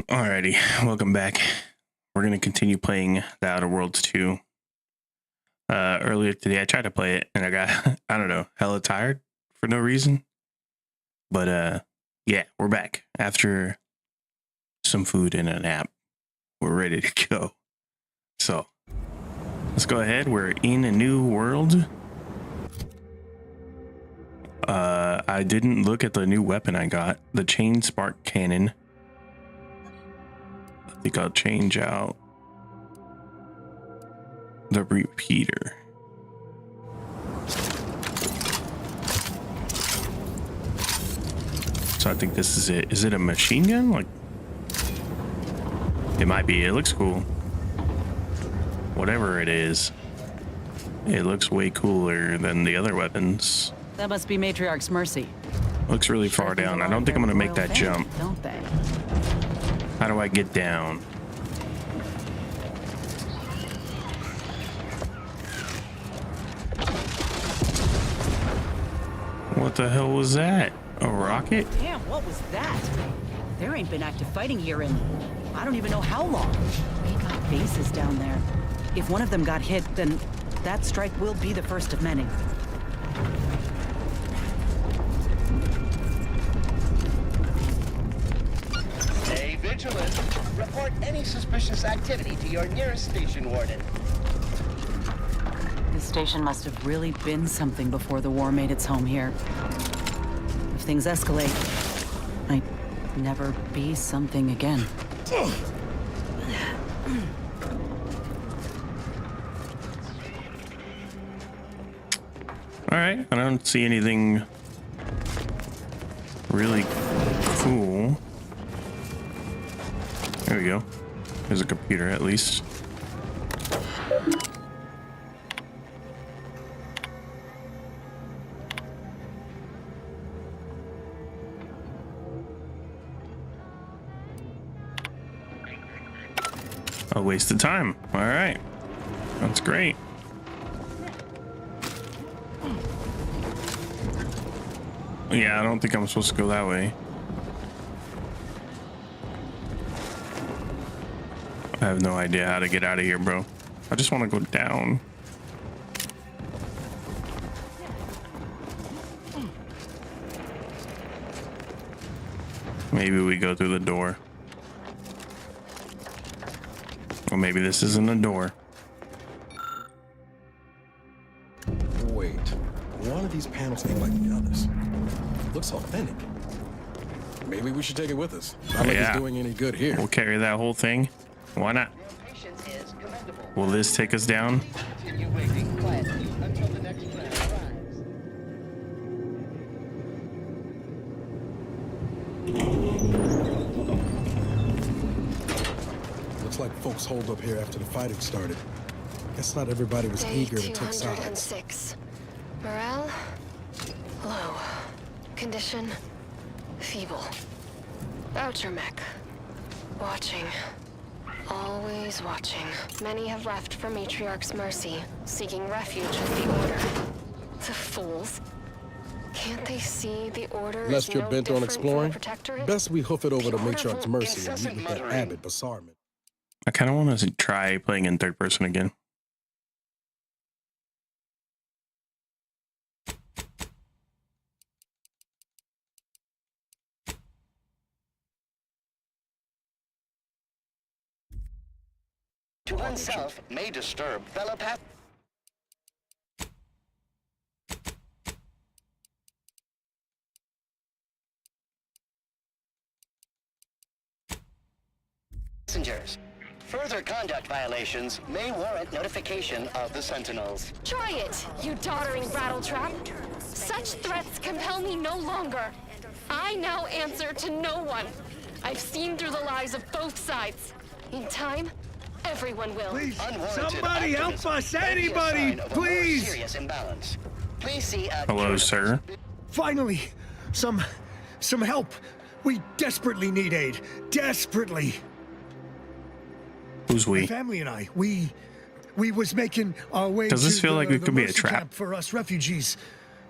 Alrighty, welcome back. We're gonna continue playing The Outer Worlds 2. Earlier today I tried to play it and I got, I don't know, hella tired for no reason. But yeah, we're back after some food and a nap. We're ready to go. So let's go ahead. We're in a new world. I didn't look at the new weapon I got, the chain spark cannon. I think I'll change out the repeater. So I think this is it. Is it a machine gun? Like, it might be. It looks cool. Whatever it is, it looks way cooler than the other weapons. That must be Matriarch's Mercy. Looks really far down. I don't think I'm gonna make that jump. Don't they? How do I get down? What the hell was that? A rocket? Damn, what was that? There ain't been active fighting here in I don't even know how long. We got bases down there. If one of them got hit, then that strike will be the first of many. Stay vigilant. Report any suspicious activity to your nearest station warden. This station must have really been something before the war made its home here. If things escalate, might never be something again. All right, I don't see anything really cool. There we go. There's a computer at least. A waste of time. All right, that's great. Yeah, I don't think I'm supposed to go that way. I have no idea how to get out of here, bro. I just want to go down. Maybe we go through the door. Or maybe this isn't a door. Wait, one of these panels ain't like the others. Looks authentic. Maybe we should take it with us. Not like it's doing any good here. We'll carry that whole thing. Why not? Will this take us down? Continue waiting quietly until the next plan arrives. Looks like folks holed up here after the fighting started. Guess not everybody was eager to take sides. 206. Morale low. Condition feeble. Voucher mech. Watching. Always watching. Many have left for Matriarch's Mercy, seeking refuge with the Order. The fools. Can't they see the Order Unless is you're no bent on different exploring, from the Protectorate? best we hoof it over to The Order Matriarch's will Mercy and meet incessant with that muttering. Abbott Basarman. I kind of want to try playing in third person again. To oneself may disturb fellow passengers. Further conduct violations may warrant notification of the Sentinels. Try it, you doddering rattletrap. Such threats compel me no longer. I now answer to no one. I've seen through the lies of both sides. In time, everyone will. Please, Unwarranted somebody help activism us! may be a Anybody, sign of a more please! serious imbalance. Please see Hello, sir. Finally, some help. We desperately need aid. Desperately. Who's My we? family and I, we was making our way. Does this to feel like it the could be a mercy trap? camp for us refugees.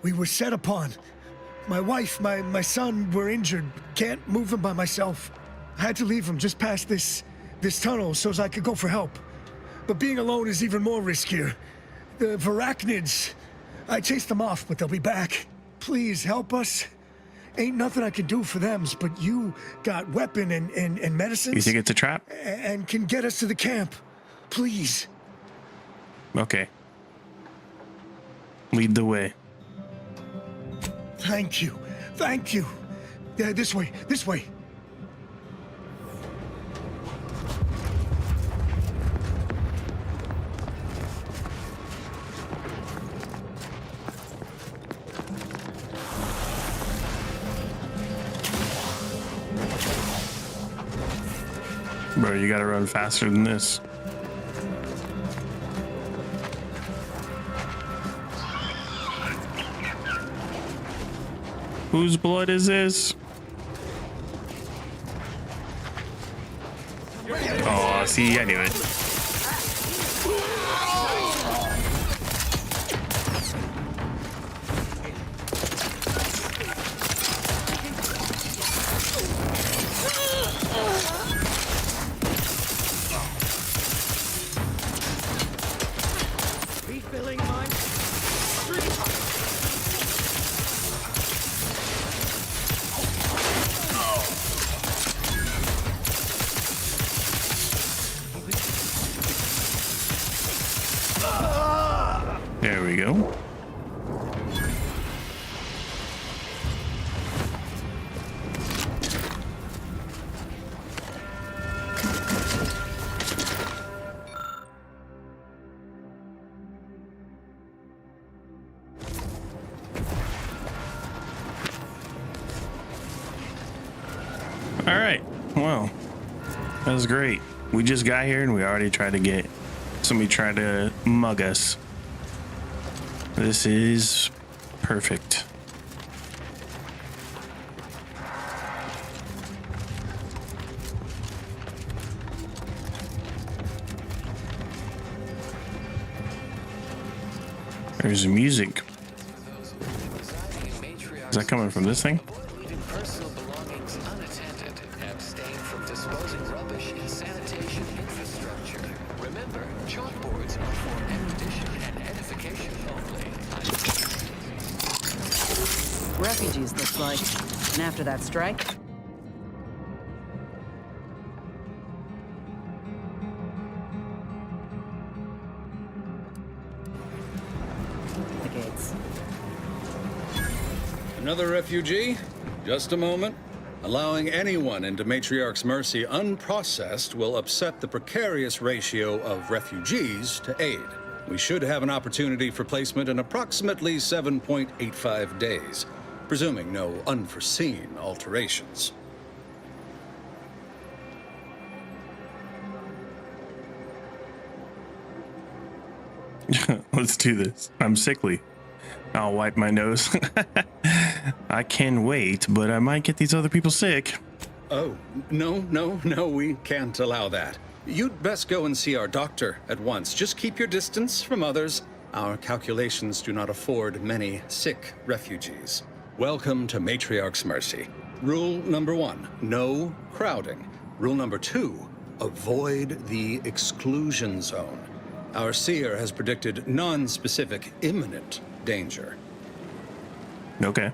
We were set upon. My wife, my son were injured. Can't move them by myself. I had to leave them just past this tunnel so as I could go for help. But being alone is even more riskier. The Varachnids, I chased them off, but they'll be back. Please help us. Ain't nothing I can do for them, but you got weapon and medicines. You think it's a trap? And can get us to the camp. Please. Okay. Lead the way. Thank you. Thank you. Yeah, this way. This way. Bro, you gotta run faster than this. Whose blood is this? Oh, see, I knew it. There we go. All right. Well, that was great. We just got here and we already tried to get somebody tried to mug us. This is perfect. There's music. Is that coming from this thing? Leaving personal belongings unattended. Abstain from disposing rubbish in sanitation infrastructure. Remember, chalkboards are for erudition and edification only. Refugees, looks like. And after that strike, the gates. Another refugee? Just a moment. Allowing anyone into Matriarch's mercy unprocessed will upset the precarious ratio of refugees to aid. We should have an opportunity for placement in approximately 7.85 days, presuming no unforeseen alterations. Let's do this. I'm sickly. I'll wipe my nose. I can wait, but I might get these other people sick. Oh, no, we can't allow that. You'd best go and see our doctor at once. Just keep your distance from others. Our calculations do not afford many sick refugees. Welcome to Matriarch's Mercy. Rule number 1, no crowding. Rule number 2, avoid the exclusion zone. Our seer has predicted non-specific imminent danger. Okay.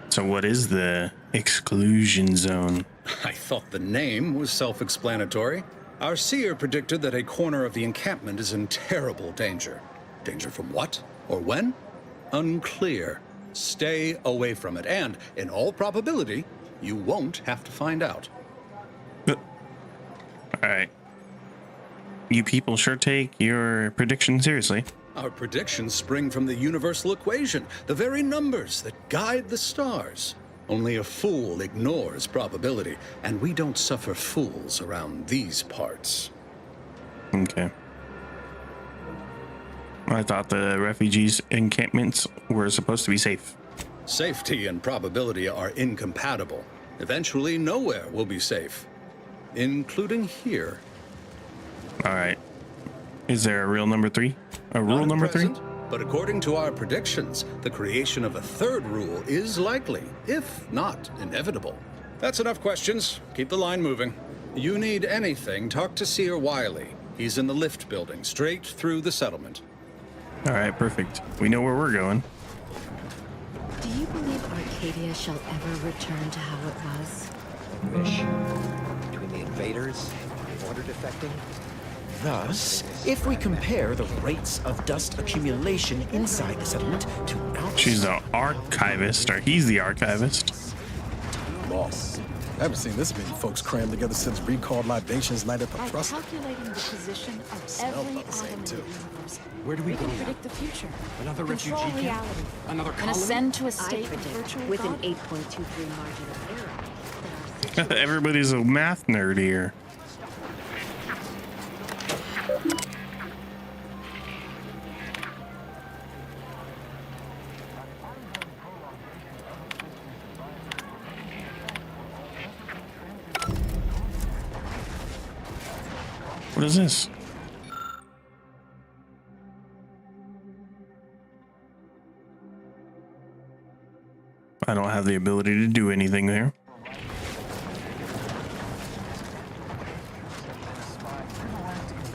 So what is the exclusion zone? I thought the name was self-explanatory. Our seer predicted that a corner of the encampment is in terrible danger. Danger from what? Or when? Unclear. Stay away from it, and, in all probability, you won't have to find out. All right. You people sure take your prediction seriously. Our predictions spring from the universal equation, the very numbers that guide the stars. Only a fool ignores probability, and we don't suffer fools around these parts. Okay. I thought the refugees' encampments were supposed to be safe. Safety and probability are incompatible. Eventually, nowhere will be safe, including here. All right. Is there a real number 3? A rule number 3? But according to our predictions, the creation of a third rule is likely, if not inevitable. That's enough questions. Keep the line moving. You need anything, talk to Seer Wiley. He's in the lift building, straight through the settlement. All right, perfect. We know where we're going. Do you believe Arcadia shall ever return to how it was? Fish. Between the invaders and the order defecting. Thus, if we compare the rates of dust accumulation inside the settlement to outside... She's the archivist, or he's the archivist. Lost. I haven't seen this many folks crammed together since recalled libations night at the By trust. calculating the position of Smelled every about the same, atom in the too. universe, Where do we we go can now? predict the future, Another control refugee camp? reality, Another and colony? ascend to a I state of predict, virtual with an godhood. 8.23 margin of error, that our situation Everybody's a math nerd here. What is this? I don't have the ability to do anything there.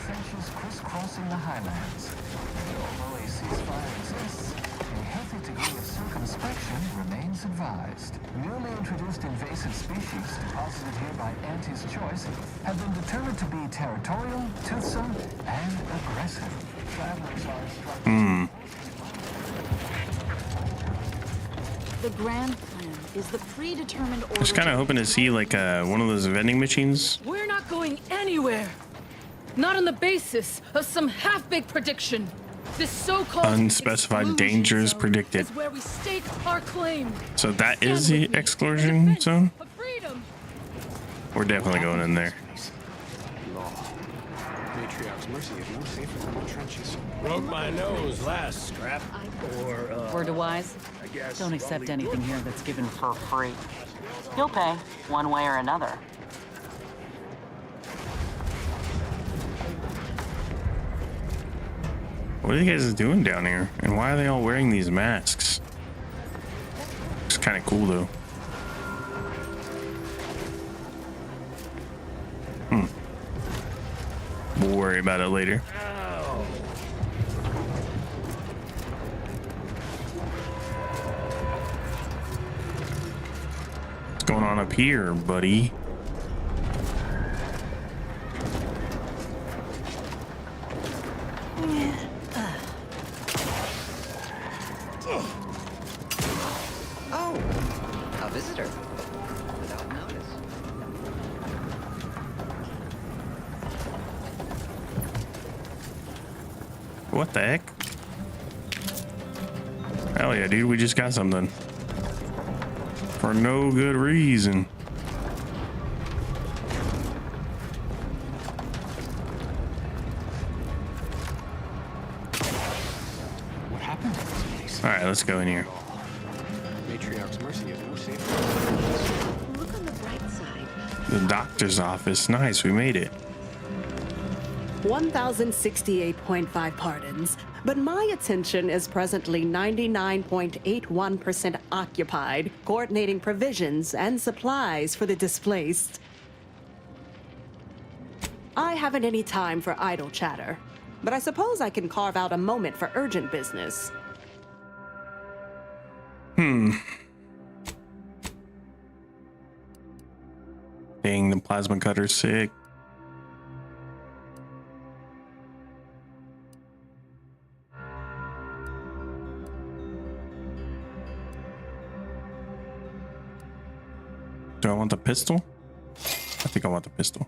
Trenches crisscrossing the highlands. Although a ceasefire exists, a healthy degree of circumspection remains advised. Newly introduced invasive species deposited here by Auntie's choice have been determined to be territorial, toothsome, and aggressive. Travelers are instructed. The grand plan is the predetermined order. I was kind of hoping to see like one of those vending machines. We're not going anywhere. Not on the basis of some half-baked prediction. This so-called Unspecified exclusion dangers zone predicted. is where we stake our claim. So that is Stand the with me. exclusion Defense zone. of freedom. We're definitely going in there. Law. Matriarch's mercy if no safer than my trenches. Broke my nose last, Scrap. Word to wise, don't accept anything here that's given for free. You'll pay, one way or another. What are you guys doing down here? And why are they all wearing these masks? It's kind of cool though. We'll worry about it later. What's going on up here, buddy? Oh, a visitor. Without notice. What the heck? Hell yeah, dude, we just got something. For no good reason. What happened to this place? Alright, let's go in here. Matriarch's mercy if no safer. look on the bright side. The doctor's office. Nice, we made it. 1,068.5 pardons, but my attention is presently 99.81% occupied, coordinating provisions and supplies for the displaced. I haven't any time for idle chatter, but I suppose I can carve out a moment for urgent business. Dang, the plasma cutter's sick. Do I want the pistol? I think I want the pistol.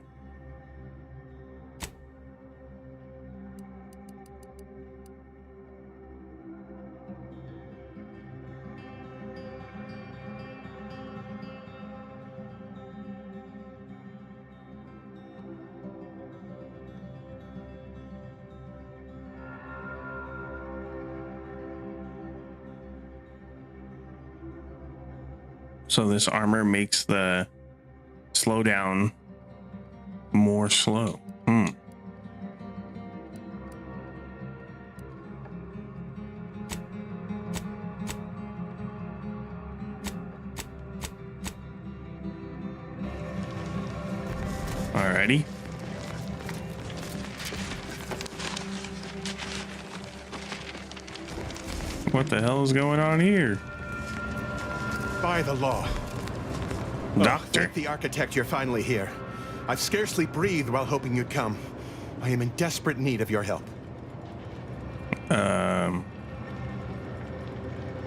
So this armor makes the slowdown more slow. Alrighty. What the hell is going on here? By the law. Doctor. Thank the architect you're finally here. I've scarcely breathed while hoping you'd come. I am in desperate need of your help.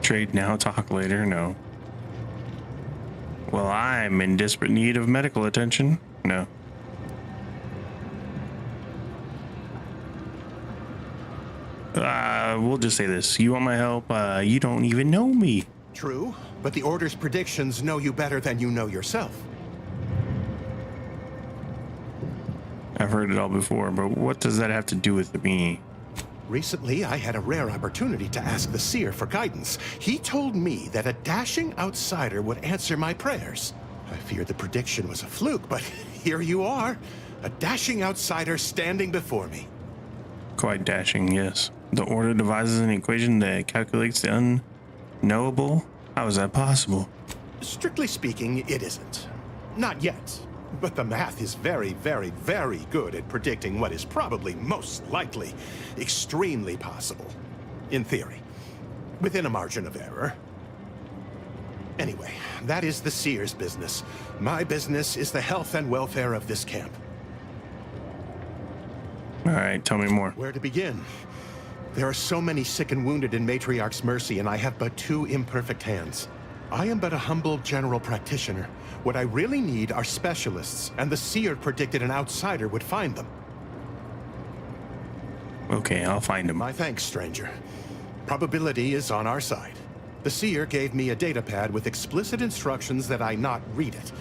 Trade now, talk later. No. Well, I'm in desperate need of medical attention. No. We'll just say this. You want my help? You don't even know me. True, but the Order's predictions know you better than you know yourself. I've heard it all before, but what does that have to do with me? Recently, I had a rare opportunity to ask the Seer for guidance. He told me that a dashing outsider would answer my prayers. I feared the prediction was a fluke, but here you are. A dashing outsider standing before me. Quite dashing, yes. The Order devises an equation that calculates the unknowable? How is that possible? Strictly speaking, it isn't. Not yet. But the math is very, very, very good at predicting what is probably most likely, extremely possible. In theory. Within a margin of error. Anyway, that is the Seer's business. My business is the health and welfare of this camp. Alright, tell me more. Where to begin? There are so many sick and wounded in Matriarch's mercy, and I have but 2 imperfect hands. I am but a humble general practitioner. What I really need are specialists, and the Seer predicted an outsider would find them. Okay, I'll find him. My thanks, stranger. Probability is on our side. The Seer gave me a datapad with explicit instructions that I not read it,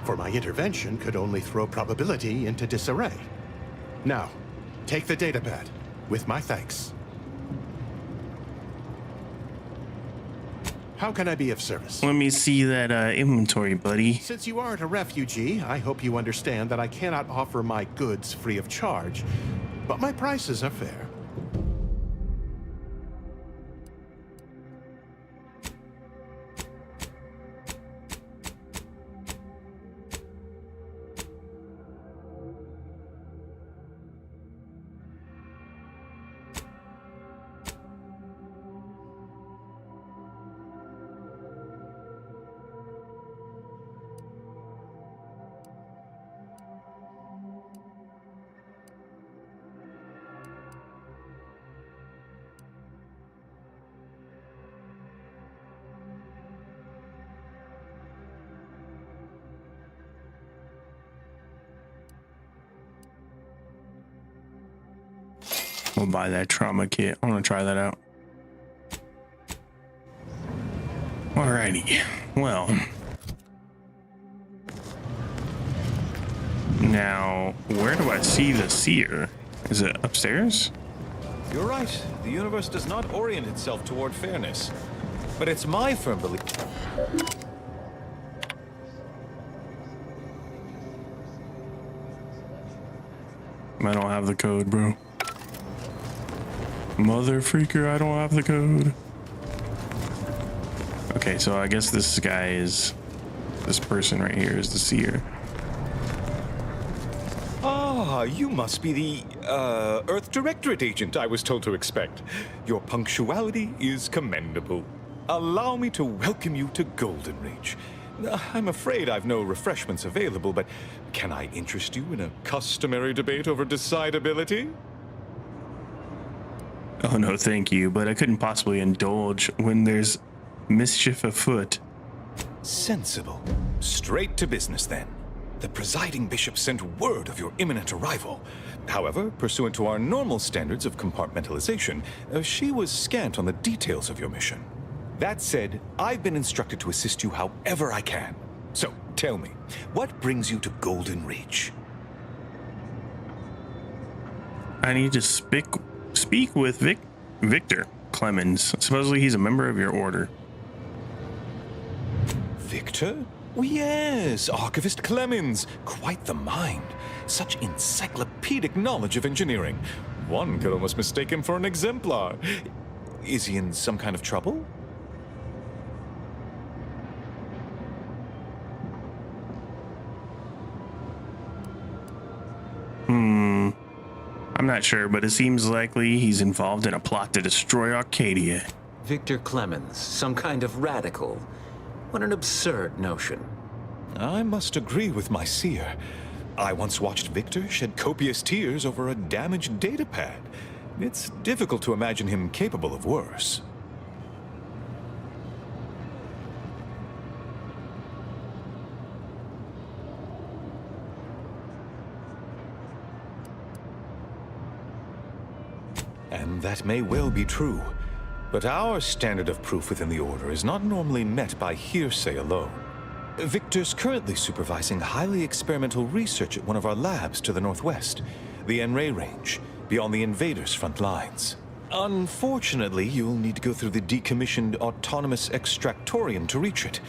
for my intervention could only throw probability into disarray. Now, take the datapad, with my thanks. How can I be of service? Let me see that inventory, buddy. Since you aren't a refugee, I hope you understand that I cannot offer my goods free of charge, but my prices are fair. We'll buy that trauma kit. I want to try that out. Alrighty. Well. Now, where do I see the Seer? Is it upstairs? You're right. The universe does not orient itself toward fairness. But it's my firm belief. I don't have the code, bro. Mother freaker, I don't have the code. Okay, so I guess this guy is... This person right here is the Seer. Ah, you must be the, Earth Directorate agent I was told to expect. Your punctuality is commendable. Allow me to welcome you to Golden Reach. I'm afraid I've no refreshments available, but can I interest you in a customary debate over decidability? Oh no, thank you, but I couldn't possibly indulge when there's mischief afoot. Sensible. Straight to business then. The presiding bishop sent word of your imminent arrival. However, pursuant to our normal standards of compartmentalization, she was scant on the details of your mission. That said, I've been instructed to assist you however I can. So, tell me, what brings you to Golden Reach? I need to speak with Victor Clemens. Supposedly he's a member of your order. Victor? Oh, yes, Archivist Clemens. Quite the mind. Such encyclopedic knowledge of engineering. One could almost mistake him for an exemplar. Is he in some kind of trouble? I'm not sure, but it seems likely he's involved in a plot to destroy Arcadia. Victor Clemens, some kind of radical. What an absurd notion. I must agree with my seer. I once watched Victor shed copious tears over a damaged datapad. It's difficult to imagine him capable of worse. And that may well be true. But our standard of proof within the Order is not normally met by hearsay alone. Victor's currently supervising highly experimental research at one of our labs to the northwest, the N-Ray range, beyond the invaders' front lines. Unfortunately, you'll need to go through the decommissioned autonomous extractorium to reach it.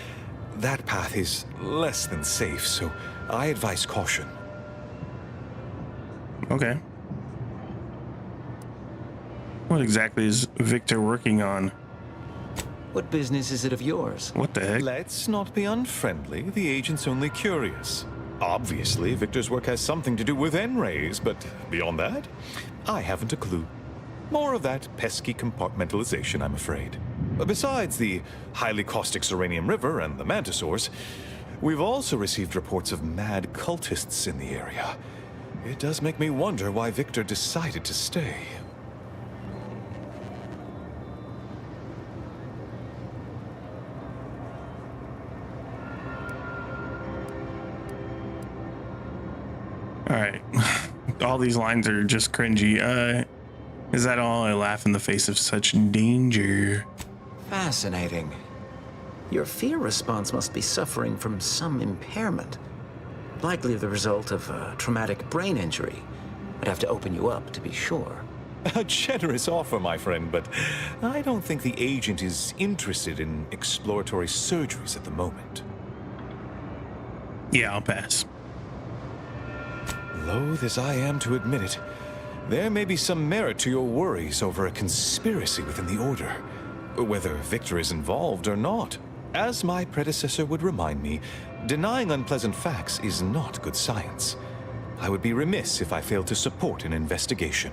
That path is less than safe, so I advise caution. Okay. What exactly is Victor working on? What business is it of yours? What the heck? Let's not be unfriendly. The agent's only curious. Obviously, Victor's work has something to do with N-rays, but beyond that, I haven't a clue. More of that pesky compartmentalization, I'm afraid. Besides the highly caustic Serenium River and the Mantisaurs, we've also received reports of mad cultists in the area. It does make me wonder why Victor decided to stay. All right. All these lines are just cringy. Is that all? I laugh in the face of such danger. Fascinating. Your fear response must be suffering from some impairment. Likely the result of a traumatic brain injury. I'd have to open you up to be sure. A generous offer, my friend, but I don't think the agent is interested in exploratory surgeries at the moment. Yeah, I'll pass. Loath as I am to admit it, there may be some merit to your worries over a conspiracy within the Order, whether Victor is involved or not. As my predecessor would remind me, denying unpleasant facts is not good science. I would be remiss if I failed to support an investigation.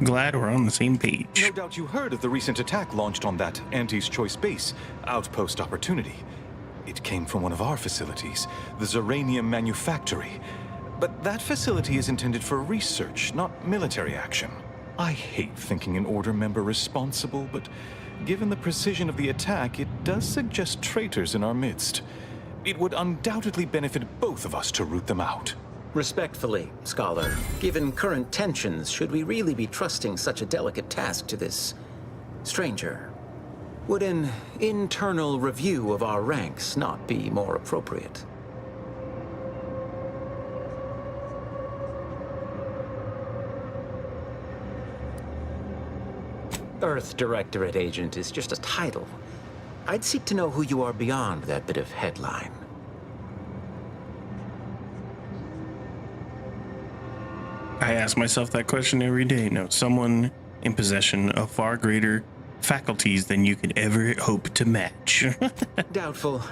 Glad we're on the same page. No doubt you heard of the recent attack launched on that Anti's Choice base, Outpost Opportunity. It came from one of our facilities, the Zeranium Manufactory. But that facility is intended for research, not military action. I hate thinking an Order member responsible, but given the precision of the attack, it does suggest traitors in our midst. It would undoubtedly benefit both of us to root them out. Respectfully, Scholar, given current tensions, should we really be trusting such a delicate task to this stranger? Would an internal review of our ranks not be more appropriate? Earth Directorate Agent is just a title. I'd seek to know who you are beyond that bit of headline. I ask myself that question every day. No, someone in possession of far greater faculties than you could ever hope to match. Doubtful.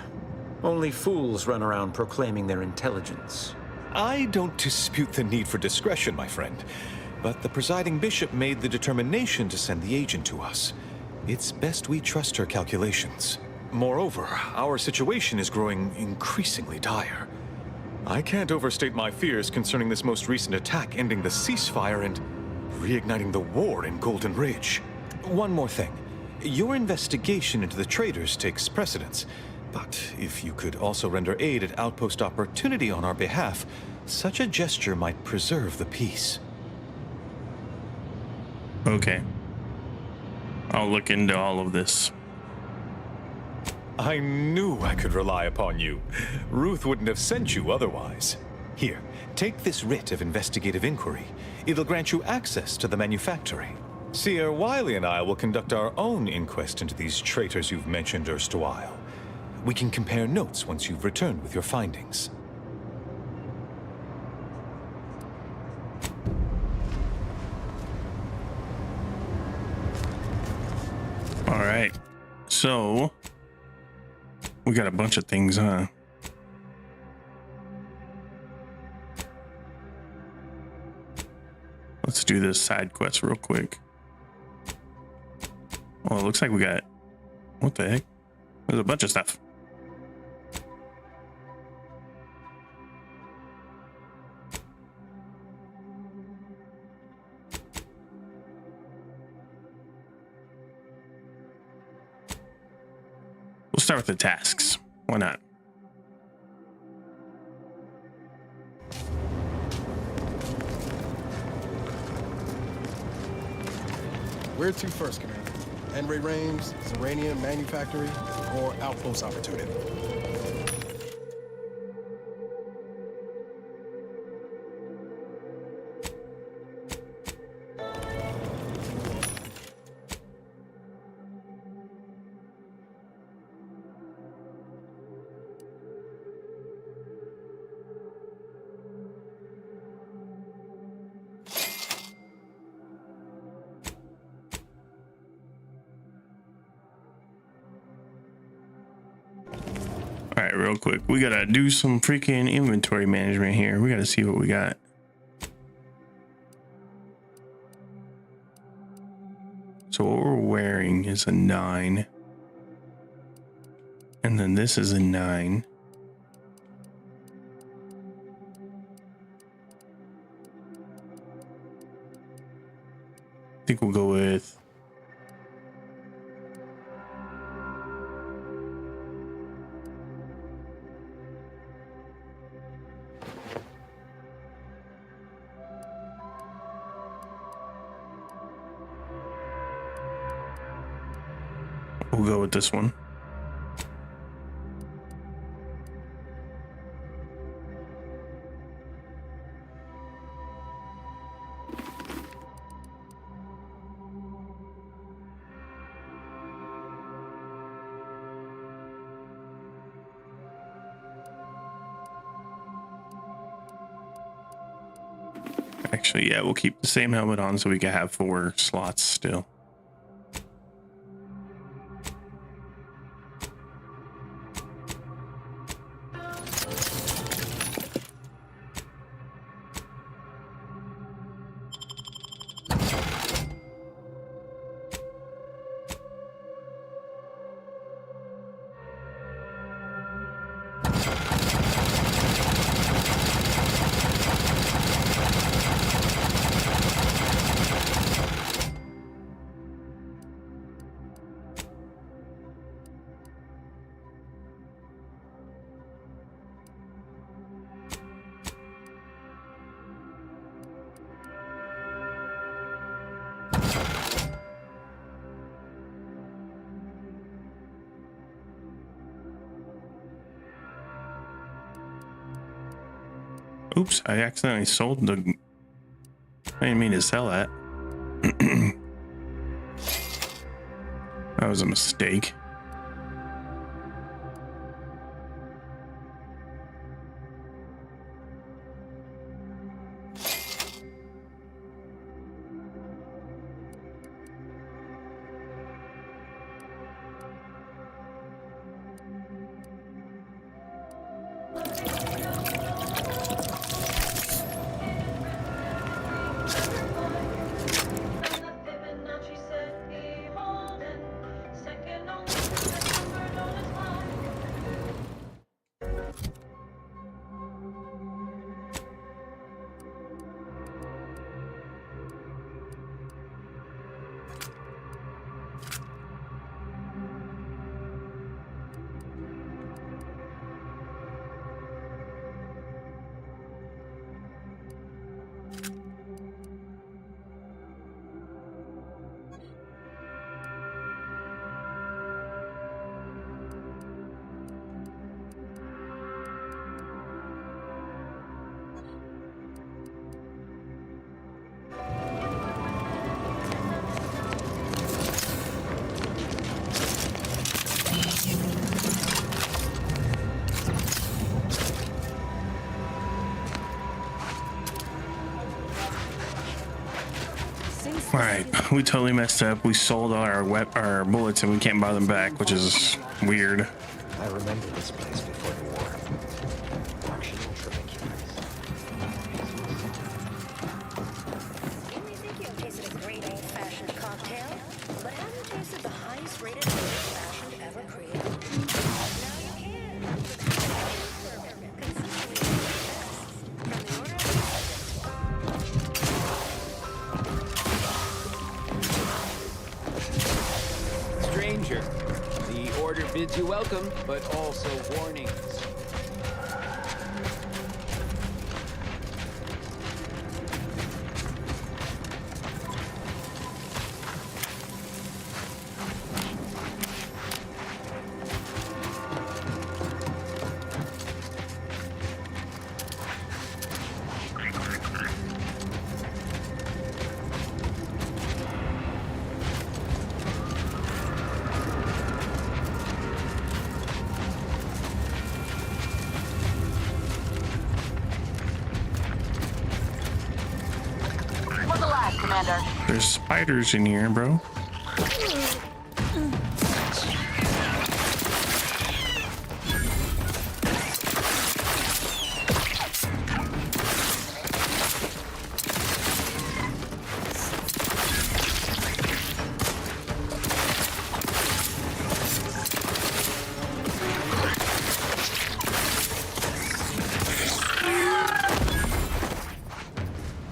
Only fools run around proclaiming their intelligence. I don't dispute the need for discretion, my friend. But the presiding bishop made the determination to send the agent to us. It's best we trust her calculations. Moreover, our situation is growing increasingly dire. I can't overstate my fears concerning this most recent attack ending the ceasefire and reigniting the war in Golden Ridge. One more thing. Your investigation into the traitors takes precedence, but if you could also render aid at Outpost Opportunity on our behalf, such a gesture might preserve the peace. Okay. I'll look into all of this. I knew I could rely upon you. Ruth wouldn't have sent you otherwise. Here, take this writ of investigative inquiry. It'll grant you access to the manufactory. Seer Wiley and I will conduct our own inquest into these traitors you've mentioned erstwhile. We can compare notes once you've returned with your findings. All right. So we got a bunch of things, huh? Let's do this side quest real quick. Well, it looks like we got, what the heck? There's a bunch of stuff. We'll start with the tasks. Why not? Where to first, Commander? N-ray range, Zeranium manufactory, or outpost opportunity? All right, real quick. We gotta do some freaking inventory management here. We gotta see what we got. So what we're wearing is a 9. And then this is a 9. I think we'll go with this one. Actually, yeah, we'll keep the same helmet on so we can have 4 slots still. Oops, I accidentally sold the... I didn't mean to sell that. That was a mistake. All right, we totally messed up. We sold all our bullets and we can't buy them back, which is weird. I remember this place before the war. Functional trabecules. passenger. The order bids you welcome, but also warnings. There's spiders in here, bro.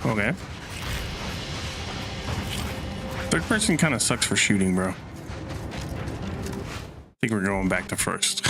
Okay. Third person kind of sucks for shooting, bro. I think we're going back to first.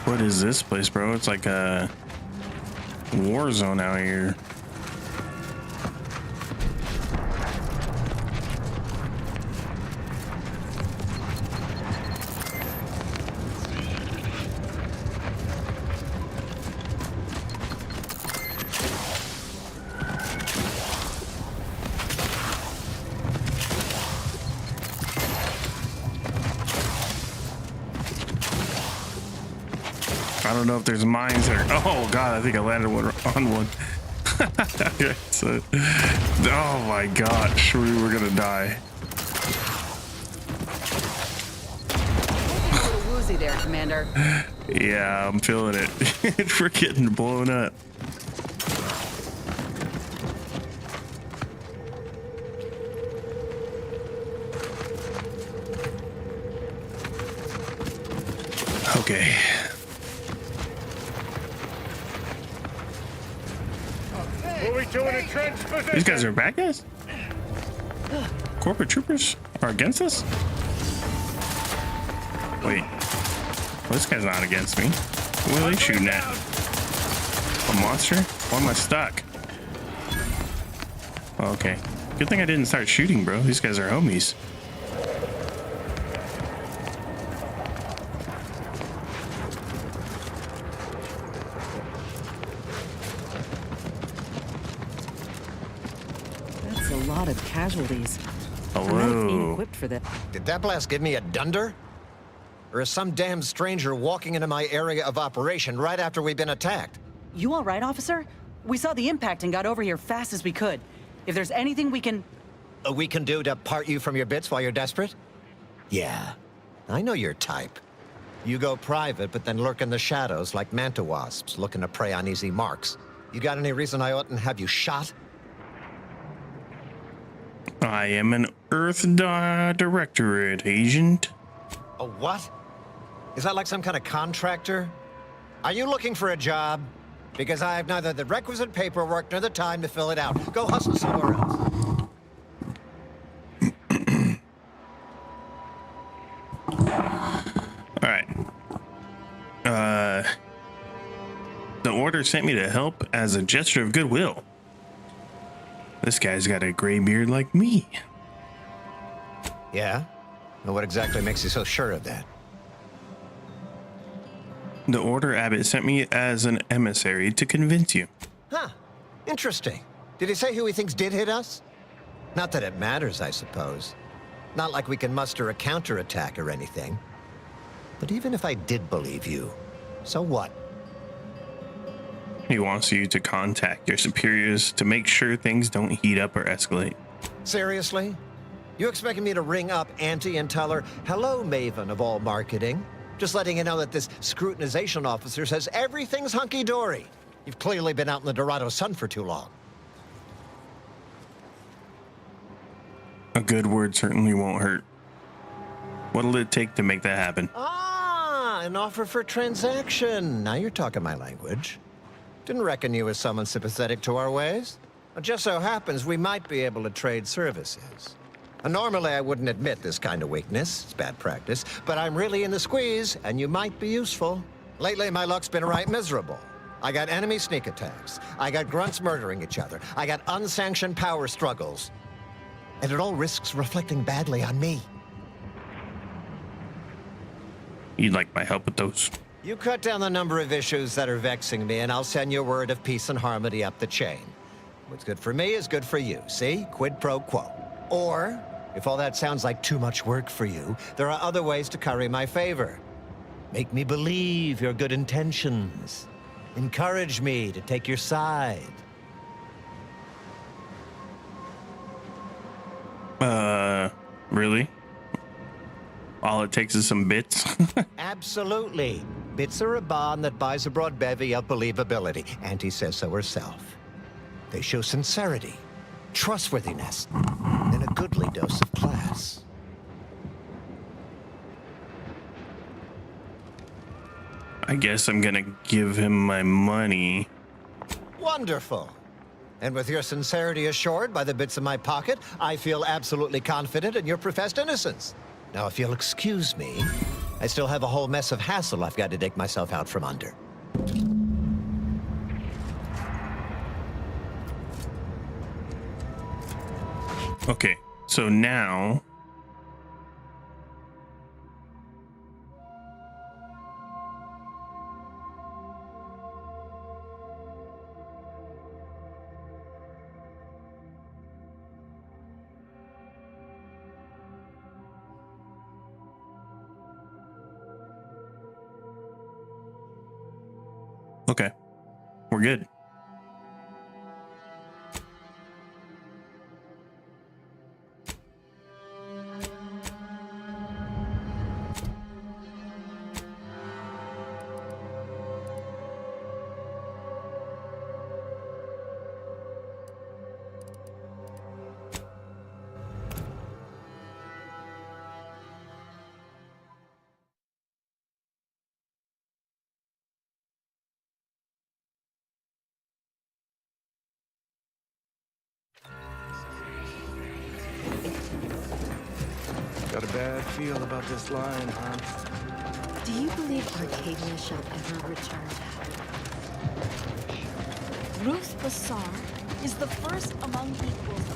What is this place, bro? It's like a war zone out here. I don't know if there's mines there. Oh god, I think I landed one on one. Okay, so, oh my gosh, we were gonna die. A little woozy there, Commander. Yeah, I'm feeling it. We're getting blown up. Okay. These guys are bad guys? Corporate troopers are against us? Wait. Well, this guy's not against me. What are they shooting at? A monster? Why am I stuck? Okay. Good thing I didn't start shooting, bro. These guys are homies. Casualties. Hello. Equipped for that. Did that blast give me a dunder? Or is some damn stranger walking into my area of operation right after we've been attacked? You all right, officer? We saw the impact and got over here fast as we could. If there's anything we can do to part you from your bits while you're desperate? Yeah, I know your type. You go private, but then lurk in the shadows like manta wasps looking to prey on easy marks. You got any reason I oughtn't have you shot? I am an Earth Directorate agent. A what? Is that like some kind of contractor? Are you looking for a job? Because I have neither the requisite paperwork nor the time to fill it out. Go hustle somewhere else. All right. The order sent me to help as a gesture of goodwill. This guy's got a gray beard like me. Yeah? And what exactly makes you so sure of that? The Order Abbot sent me as an emissary to convince you. Huh. Interesting. Did he say who he thinks did hit us? Not that it matters, I suppose. Not like we can muster a counterattack or anything. But even if I did believe you, so what? He wants you to contact your superiors to make sure things don't heat up or escalate. Seriously? You expecting me to ring up Auntie and tell her, hello, Maven of all marketing? Just letting you know that this scrutinization officer says everything's hunky-dory. You've clearly been out in the Dorado sun for too long. A good word certainly won't hurt. What'll it take to make that happen? Ah, an offer for transaction. Now you're talking my language. Didn't reckon you as someone sympathetic to our ways. It just so happens we might be able to trade services. Normally, I wouldn't admit this kind of weakness. It's bad practice. But I'm really in the squeeze, and you might be useful. Lately, my luck's been right miserable. I got enemy sneak attacks. I got grunts murdering each other. I got unsanctioned power struggles. And it all risks reflecting badly on me. You'd like my help with those? You cut down the number of issues that are vexing me, and I'll send you a word of peace and harmony up the chain. What's good for me is good for you. See? Quid pro quo. Or, if all that sounds like too much work for you, there are other ways to curry my favor. Make me believe your good intentions. Encourage me to take your side. Really? All it takes is some bits? Absolutely. Bits are a bond that buys a broad bevy of believability. Auntie says so herself. They show sincerity, trustworthiness, and a goodly dose of class. I guess I'm gonna give him my money. Wonderful. And with your sincerity assured by the bits in my pocket, I feel absolutely confident in your professed innocence. Now, if you'll excuse me, I still have a whole mess of hassle I've got to dig myself out from under. Okay, so now... Okay, we're good. Got a bad feel about this line, huh? Do you believe Arcadia shall ever return to Ruth Bassar is the first among equals.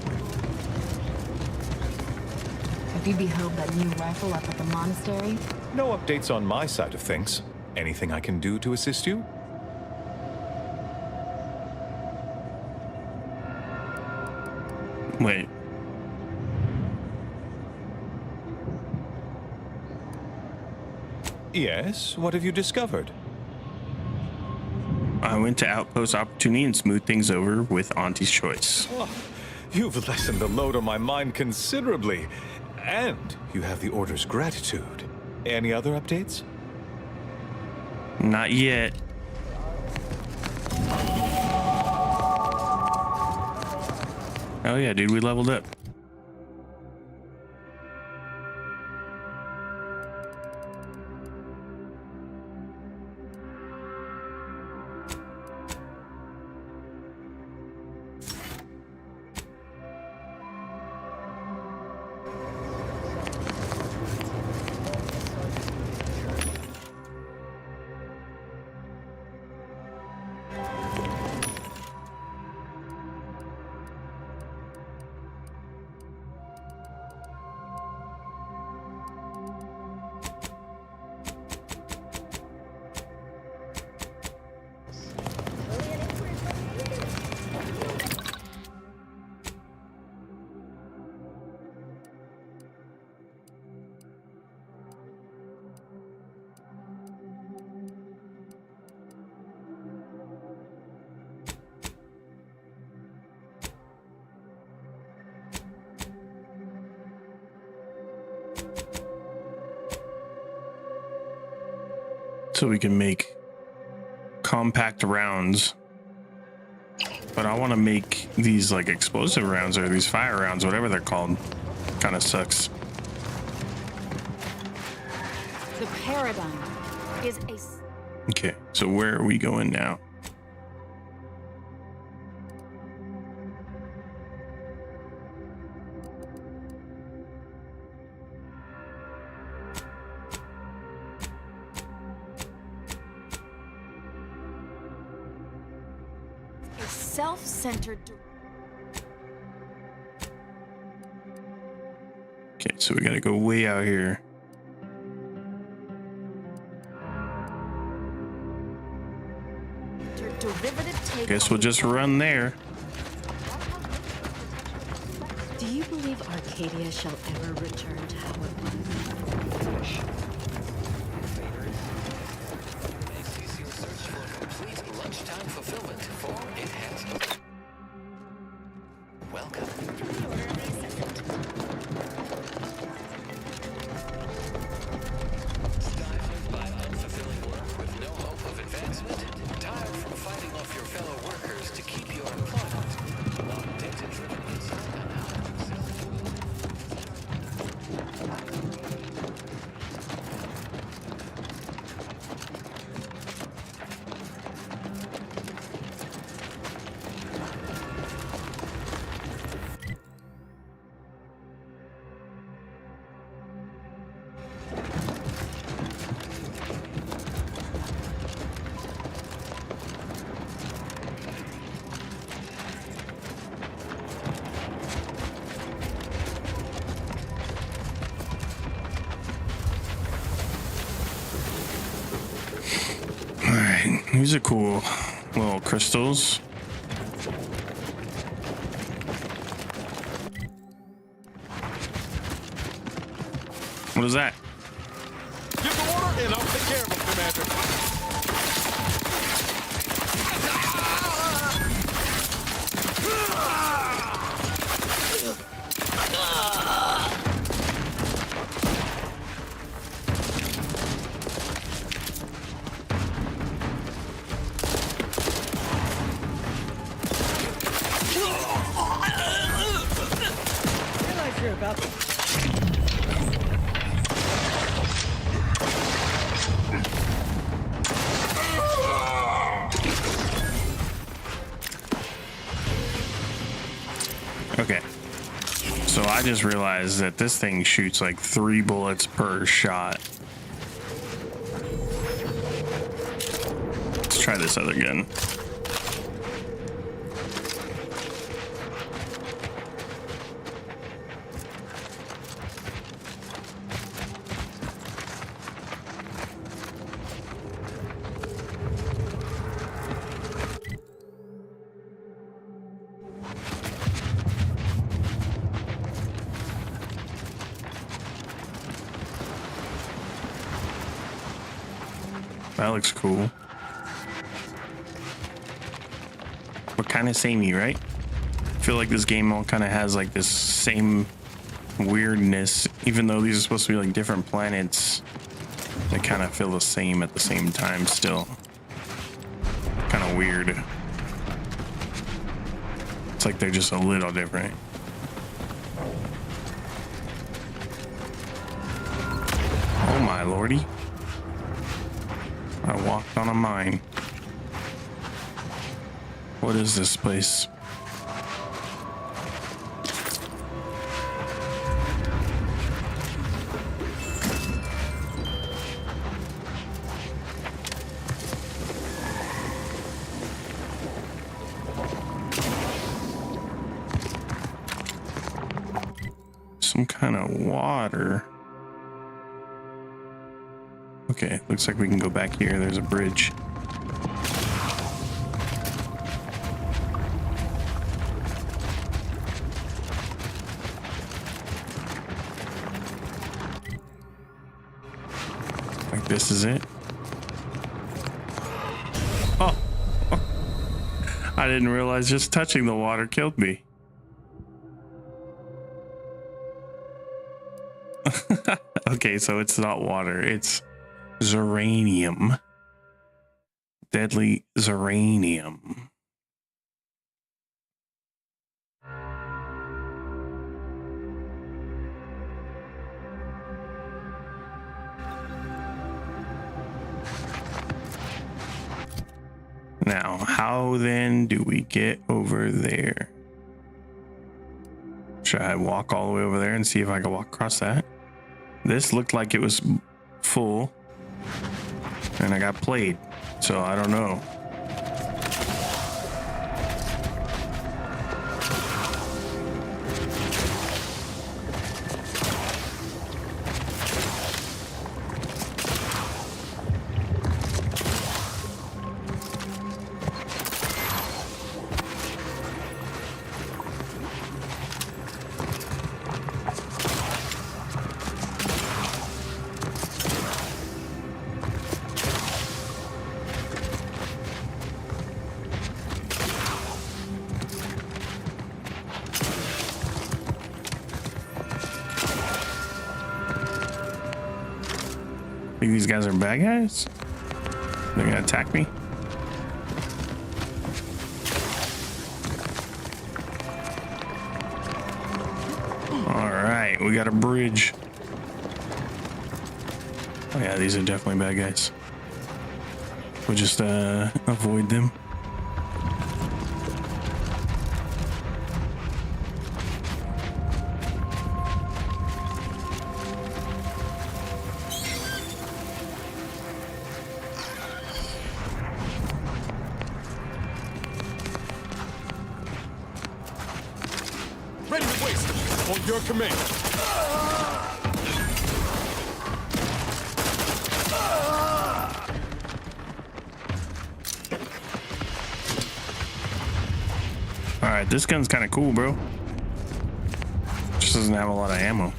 Have you beheld that new rifle up at the monastery? No updates on my side of things. Anything I can do to assist you? Wait. Yes, what have you discovered? I went to Outpost Opportunity and smoothed things over with Auntie's Choice. Oh, you've lessened the load on my mind considerably. And you have the Order's gratitude. Any other updates? Not yet. Oh yeah, dude, we leveled up. so we can make compact rounds. But I want to make these like explosive rounds or these fire rounds, whatever they're called. Kind of sucks. The paradigm is a... Okay, so where are we going now? self-centered. Okay, so we gotta go way out here. Guess we'll just run there. Do you believe Arcadia shall ever return to how it was? Lunchtime fulfillment for enhanced. Welcome. Stifled by unfulfilling work with no hope of advancement? Tired from fighting off your fellow workers to keep your employment? Want data-driven insight on how to excel? These are cool little crystals. What is that? Give the order and I'll take care of him, Commander. About them. Okay. So I just realized that this thing shoots like 3 bullets per shot. Let's try this other gun. That looks cool. But kind of samey, right? I feel like this game all kind of has like this same weirdness, even though these are supposed to be like different planets. They kind of feel the same at the same time still. Kind of weird. It's like they're just a little different. Oh my lordy. I walked on a mine. What is this place? Some kind of water. Okay, looks like we can go back here. There's a bridge. Like this is it. Oh, I didn't realize just touching the water killed me. Okay, so it's not water, it's Zeranium. deadly Zeranium. Now, how then do we get over there? Should I walk all the way over there and see if I can walk across that? This looked like it was full, and I got played, so I don't know. Think these guys are bad guys? They're gonna attack me? Alright, we got a bridge. Oh yeah, these are definitely bad guys. We'll just avoid them. Ready to waste. On your command. Alright, this gun's kind of cool, bro. Just doesn't have a lot of ammo.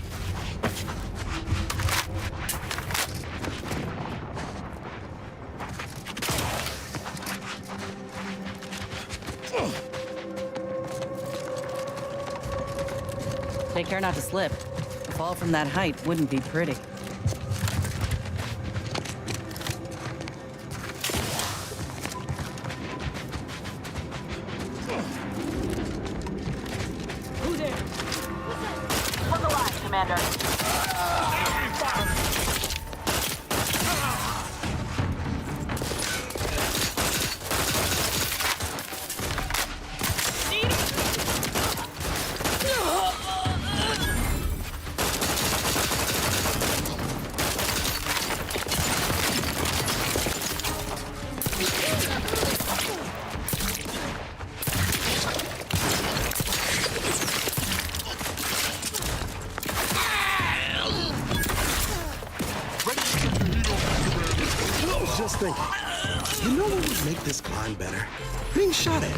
Take care not to slip. A fall from that height wouldn't be pretty. Who there? Look alive, Commander. Just thinking, you know what would make this climb better? Being shot at.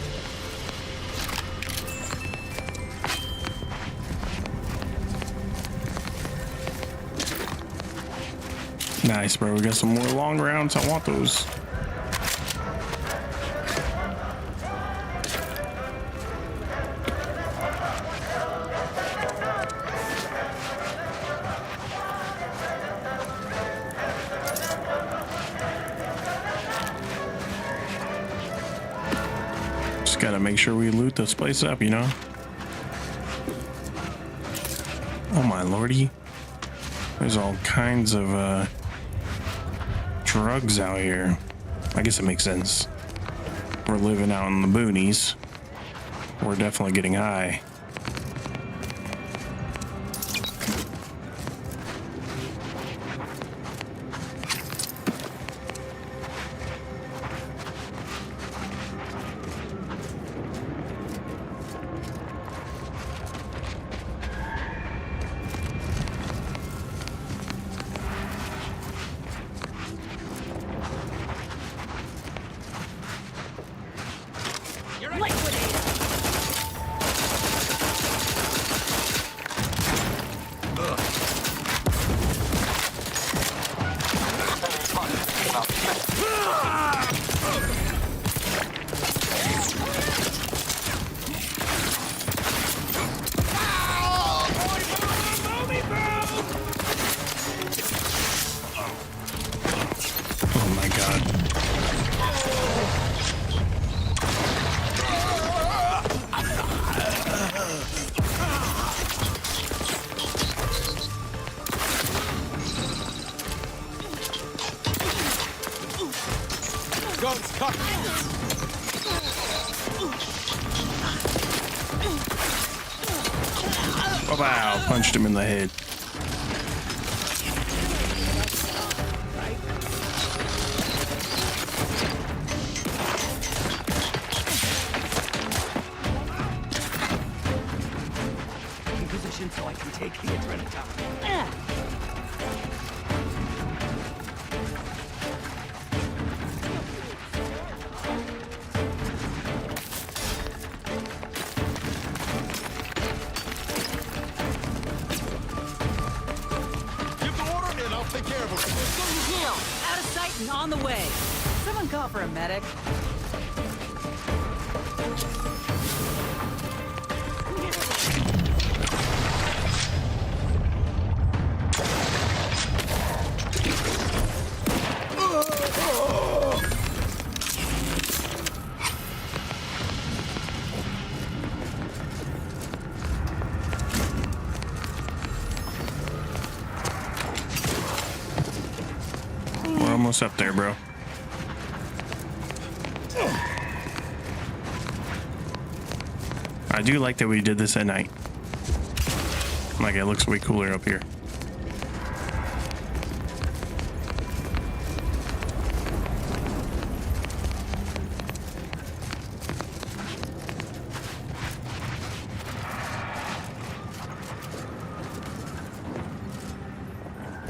Nice, bro. We got some more long rounds. I want those. Just gotta make sure we loot this place up, you know? Oh my lordy. There's all kinds of drugs out here. I guess it makes sense. We're living out in the boonies. We're definitely getting high. Oh my god. Guns cocked. Oh, wow, punched him in the head. In position so I can take the adrenaline. Out of sight and on the way. Someone call for a medic. We're almost up there, bro. I do like that we did this at night. Like, it looks way cooler up here.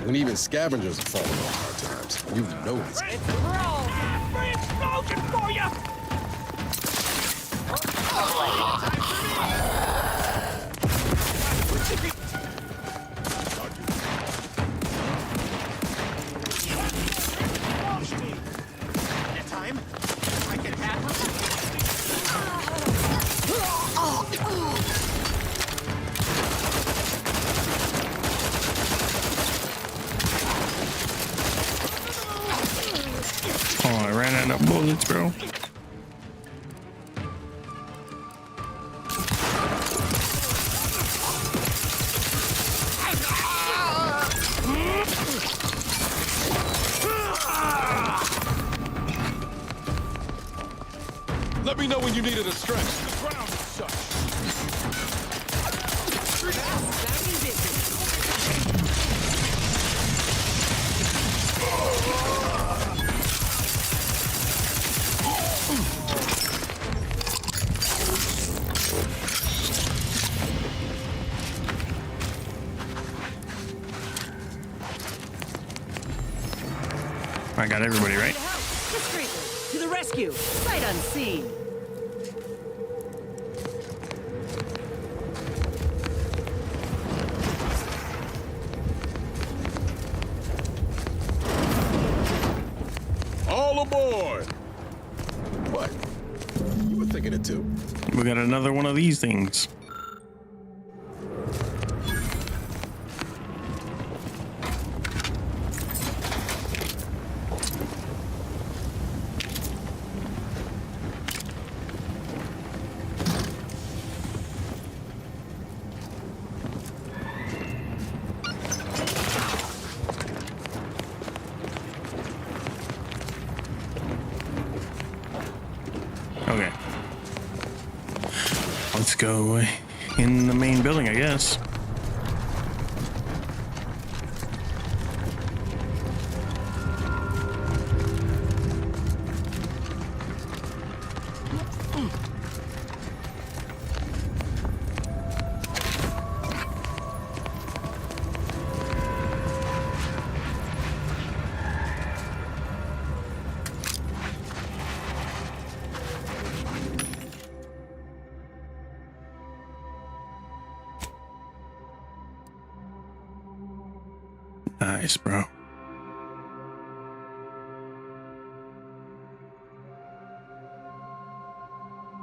When even scavengers are falling on hard times, you know it's... Free explosion for you! Time? I can handle Oh, I ran out of bullets, bro. Let me know when you needed a stretch. The ground is such. I got everybody right. Discreetly, to the rescue, sight unseen. All aboard! What? You were thinking it too. We got another one of these things. Okay. Let's go in the main building, I guess. Nice, bro.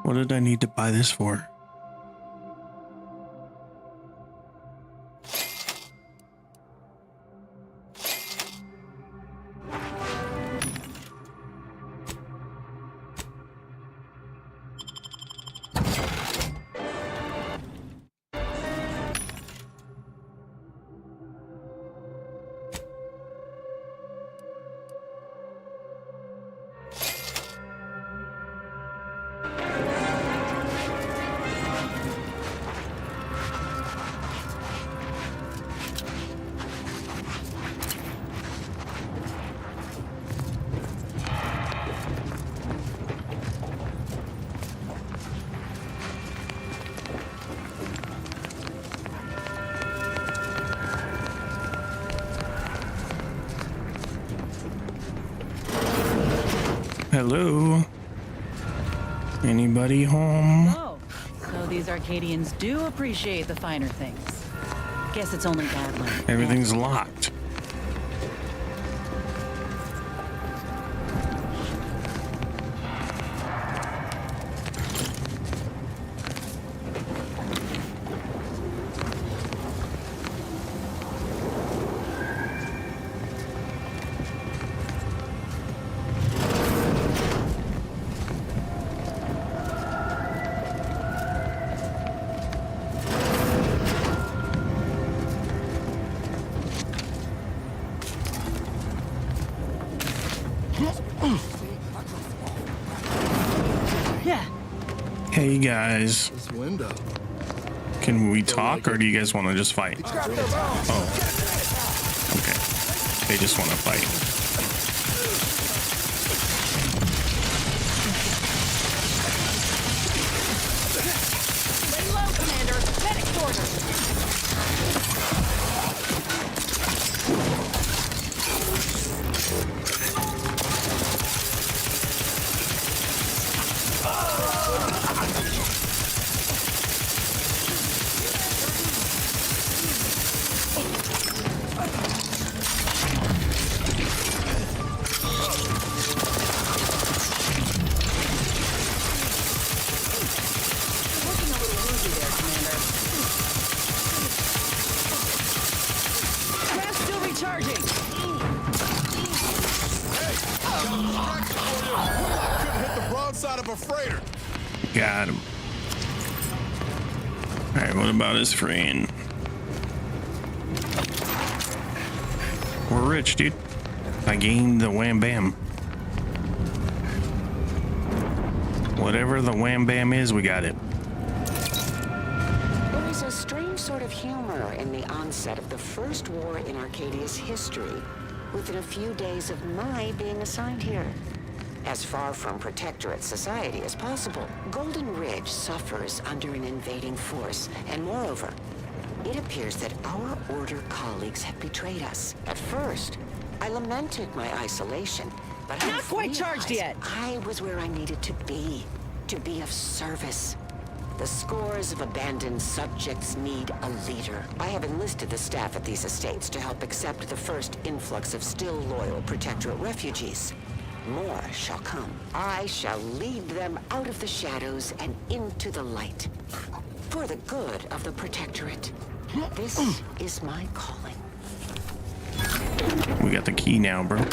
What did I need to buy this for? Hello. Anybody home? Oh, so these Arcadians do appreciate the finer things. Guess it's only Badland. Everything's locked. Hey guys, This window. can we talk or do you guys want to just fight? Oh, okay. They just want to fight. Lay low, Commander. Medic order. Got him. Alright, what about his friend? We're rich, dude. I gained the wham bam. Whatever the wham bam is, we got it. There is a strange sort of humor in the onset of the first war in Arcadia's history, within a few days of my being assigned here. As far from Protectorate society as possible, Golden Ridge suffers under an invading force, and moreover, it appears that our Order colleagues have betrayed us. At first, I lamented my isolation, but I Not quite charged yet. I was where I needed to be of service. The scores of abandoned subjects need a leader. I have enlisted the staff at these estates to help accept the first influx of still loyal Protectorate refugees. More shall come. I shall lead them out of the shadows and into the light. For the good of the Protectorate. This is my calling. We got the key now, bro.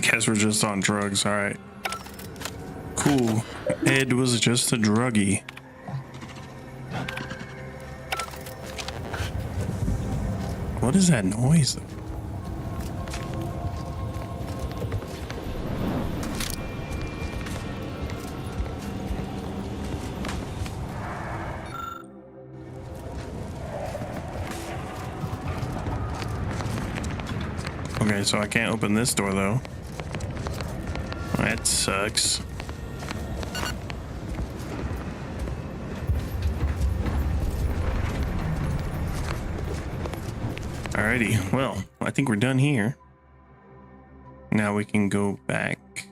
Guess we're just on drugs. All right. Cool. Ed was just a druggie. What is that noise? Okay, so I can't open this door though. That sucks. Alrighty, well, I think we're done here. Now we can go back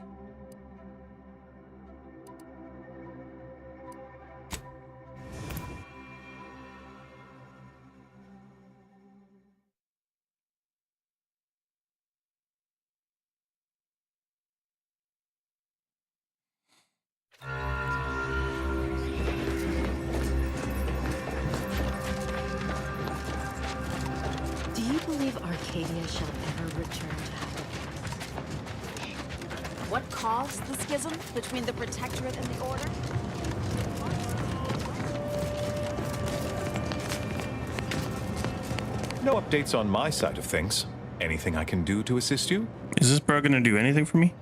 believe Arcadia shall ever return to how it was? What caused the schism between the Protectorate and the Order? No updates on my side of things. Anything I can do to assist you? Is this bro gonna do anything for me?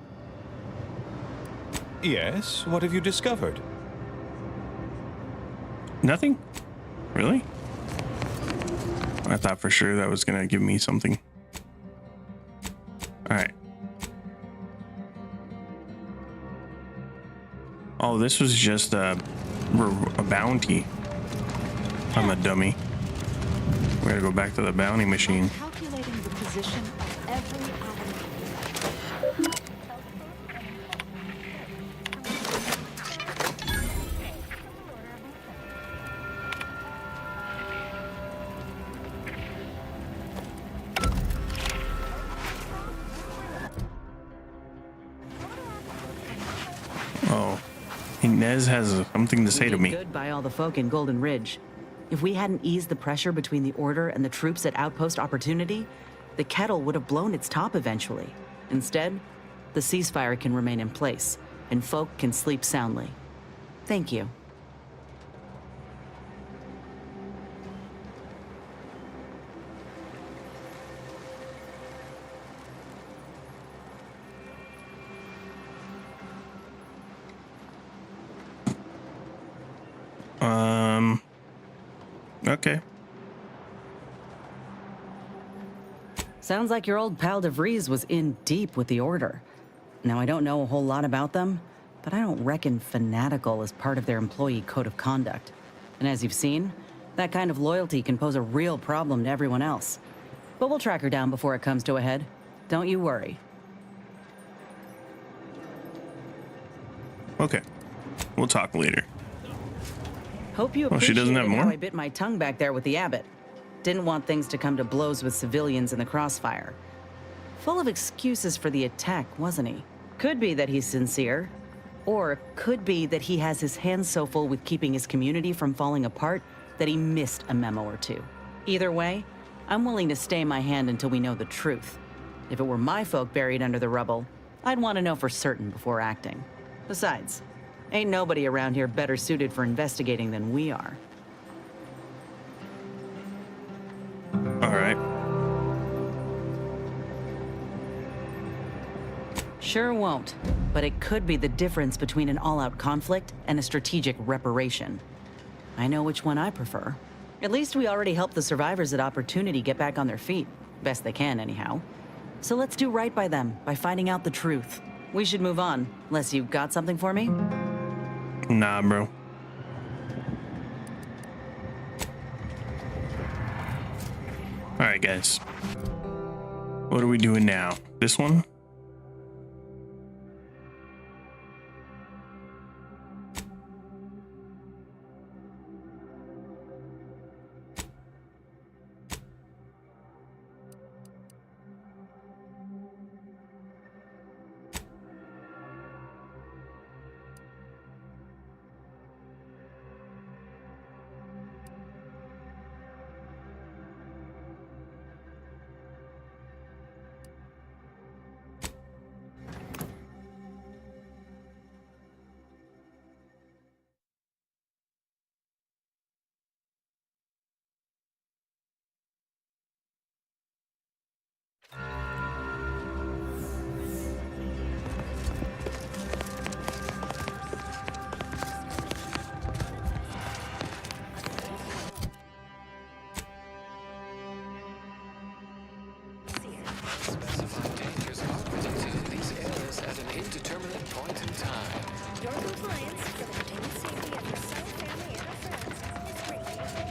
Yes, what have you discovered? Nothing? Really? I thought for sure that was gonna give me something. Alright. Oh, this was just a bounty. I'm a dummy. We gotta go back to the bounty machine. Calculating the position of every atom. Oh, Inez has something to say to me. Good by all the folk in Golden Ridge. If we hadn't eased the pressure between the Order and the troops at Outpost Opportunity, the kettle would have blown its top eventually. Instead, the ceasefire can remain in place, and folk can sleep soundly. Thank you. Okay. Sounds like your old pal DeVries was in deep with the Order. Now, I don't know a whole lot about them, but I don't reckon fanatical is part of their employee code of conduct. And as you've seen, that kind of loyalty can pose a real problem to everyone else. But we'll track her down before it comes to a head. Don't you worry. Okay. We'll talk later. Hope you Oh, she doesn't have appreciated how more? I bit my tongue back there with the abbot. Didn't want things to come to blows with civilians in the crossfire. Full of excuses for the attack, wasn't he? Could be that he's sincere, or could be that he has his hands so full with keeping his community from falling apart that he missed a memo or two. Either way, I'm willing to stay my hand until we know the truth. If it were my folk buried under the rubble, I'd want to know for certain before acting. Besides, ain't nobody around here better suited for investigating than we are. All right. Sure won't, but it could be the difference between an all-out conflict and a strategic reparation. I know which one I prefer. At least we already helped the survivors at Opportunity get back on their feet. Best they can, anyhow. So let's do right by them by finding out the truth. We should move on, unless you got something for me? Nah, bro. All right, guys. What are we doing now? This one? Specified dangers are predicted in these areas at an indeterminate point in time. Your compliance for the continued safety of yourself, family, and our friends is greatly appreciated.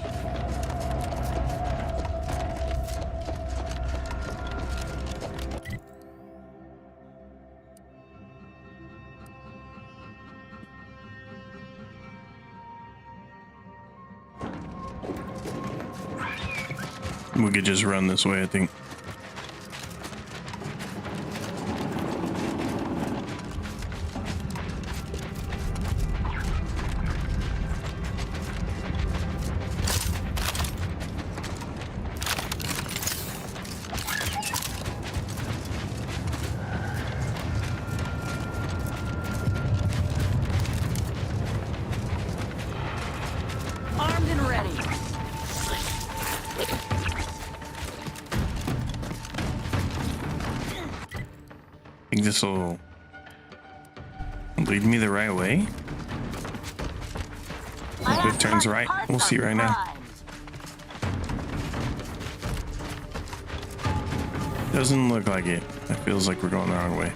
We could just run this way, I think. think this will lead me the right way. If it turns right, we'll see right now. Doesn't look like it. It feels like we're going the wrong way.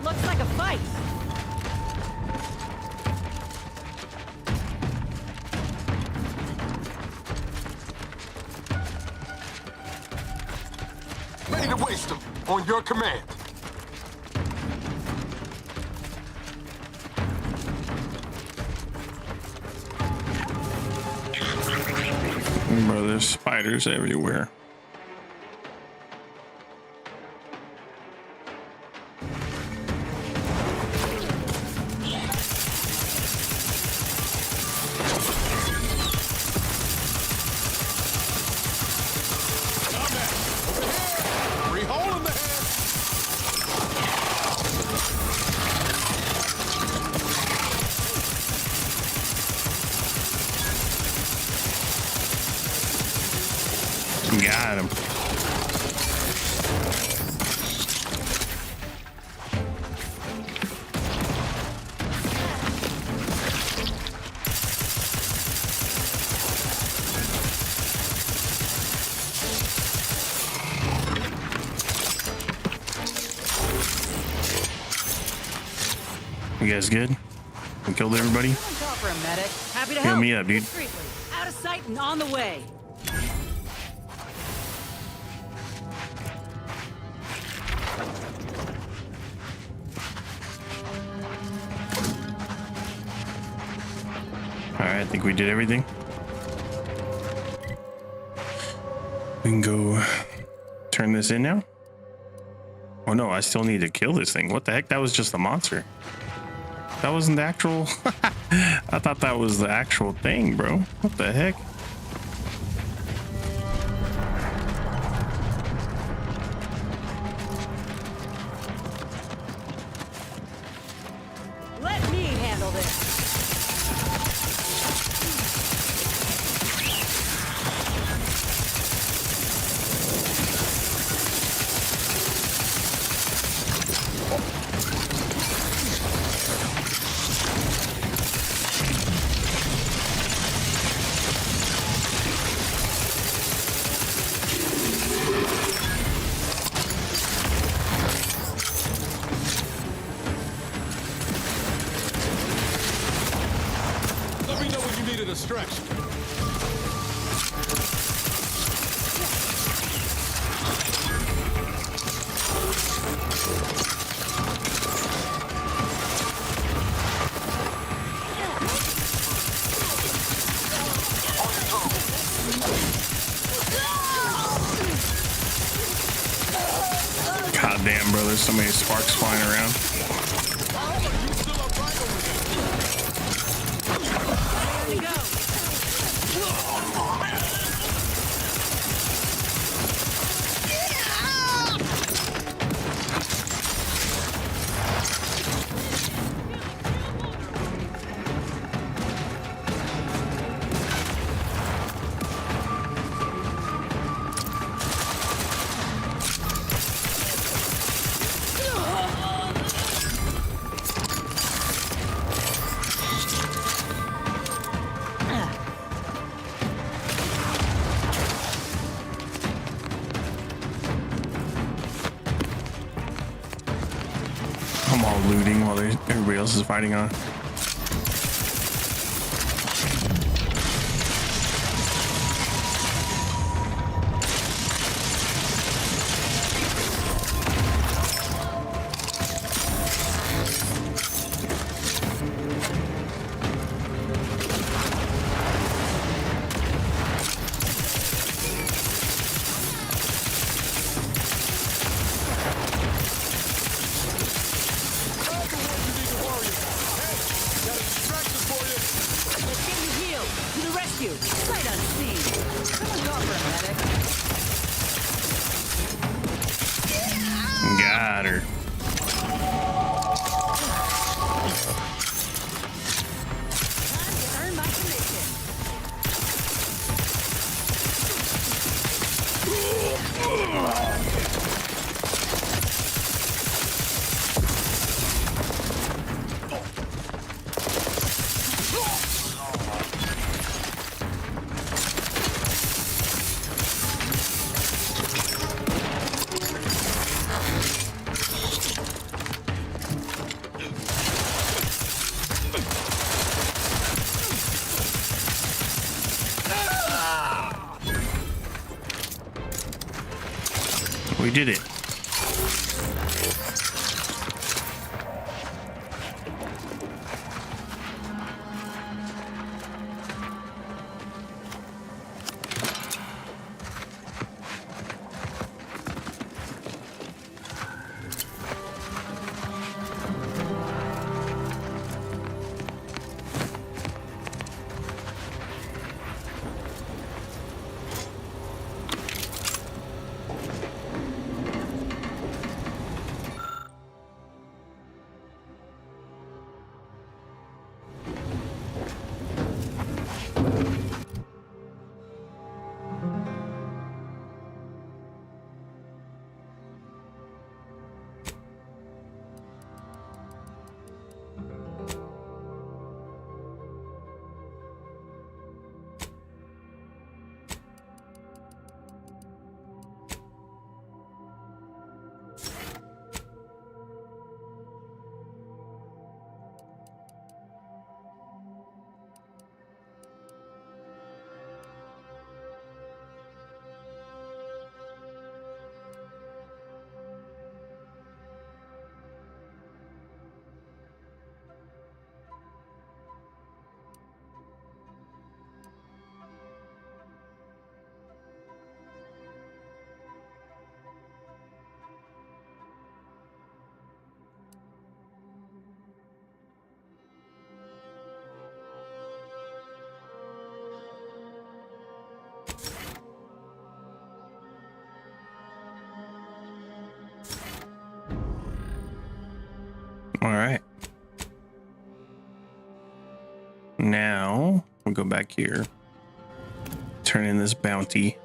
Looks like a fight. Ready to waste them on your command. Bro, there's spiders everywhere. Got him. You guys good? We killed everybody? Call for a medic. Happy to Heal help. me up, dude. Discreetly. Out of sight and on the way. Alright, I think we did everything. We can go turn this in now. Oh no, I still need to kill this thing. What the heck? That was just a monster. That wasn't the actual... I thought that was the actual thing, bro. What the heck? Let me handle this. Let me know when you need a distraction. God damn, bro. There's so many sparks flying around. looting while everybody else is fighting on. Got her. We did it. All right. Now we'll go back here. Turn in this bounty.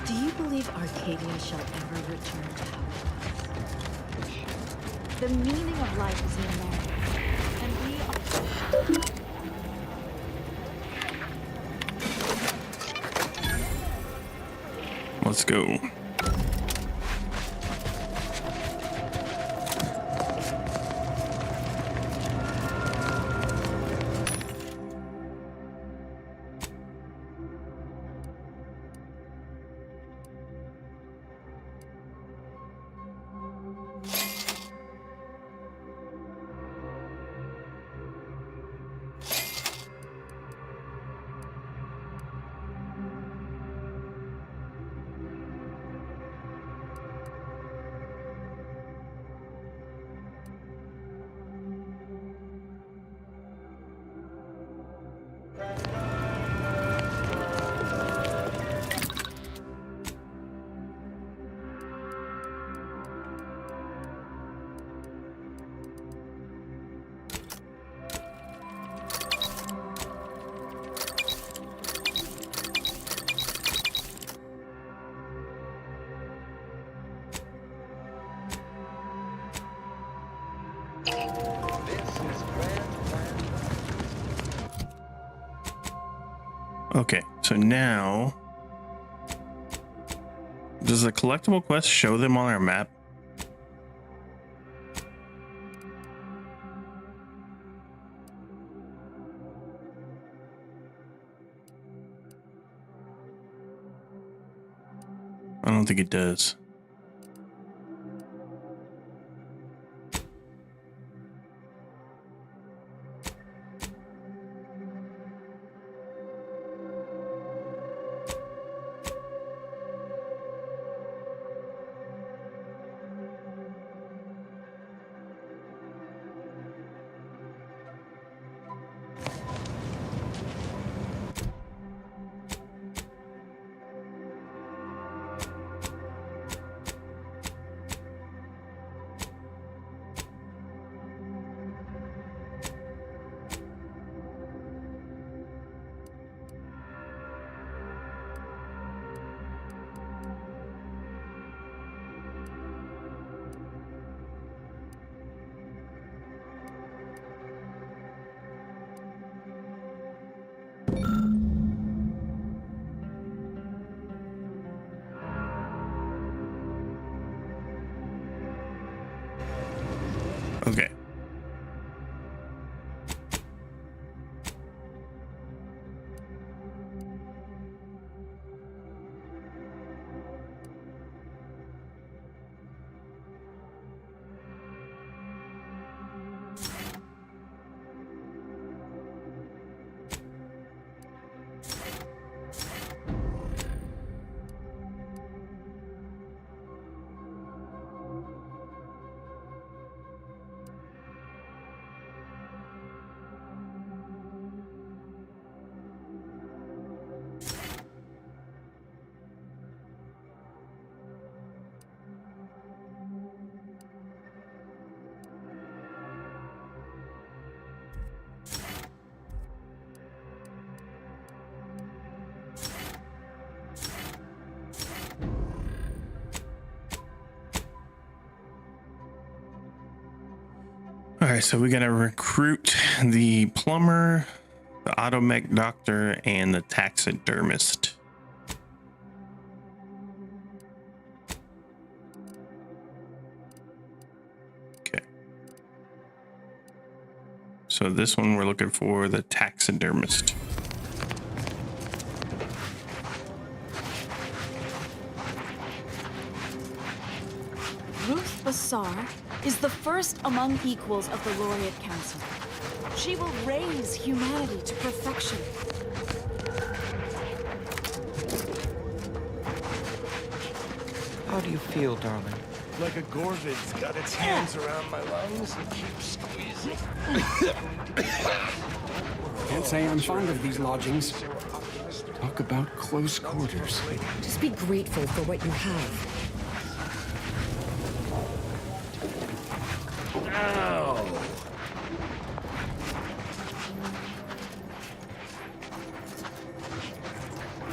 Do you believe Arcadia shall ever return to how it was? The meaning of life is in there. And we are... Let's go. Okay, so now does the collectible quest show them on our map? I don't think it does. Okay. All right, so we got to recruit the plumber, the automech doctor, and the taxidermist. Okay. So this one we're looking for the taxidermist. Ruth Bassar is the first among equals of the Laureate Council. She will raise humanity to perfection. How do you feel, darling? Like a Gorvid's got its hands around my lungs and keeps squeezing. Can't say I'm fond of these lodgings. Talk about close quarters. Just be grateful for what you have. Ow!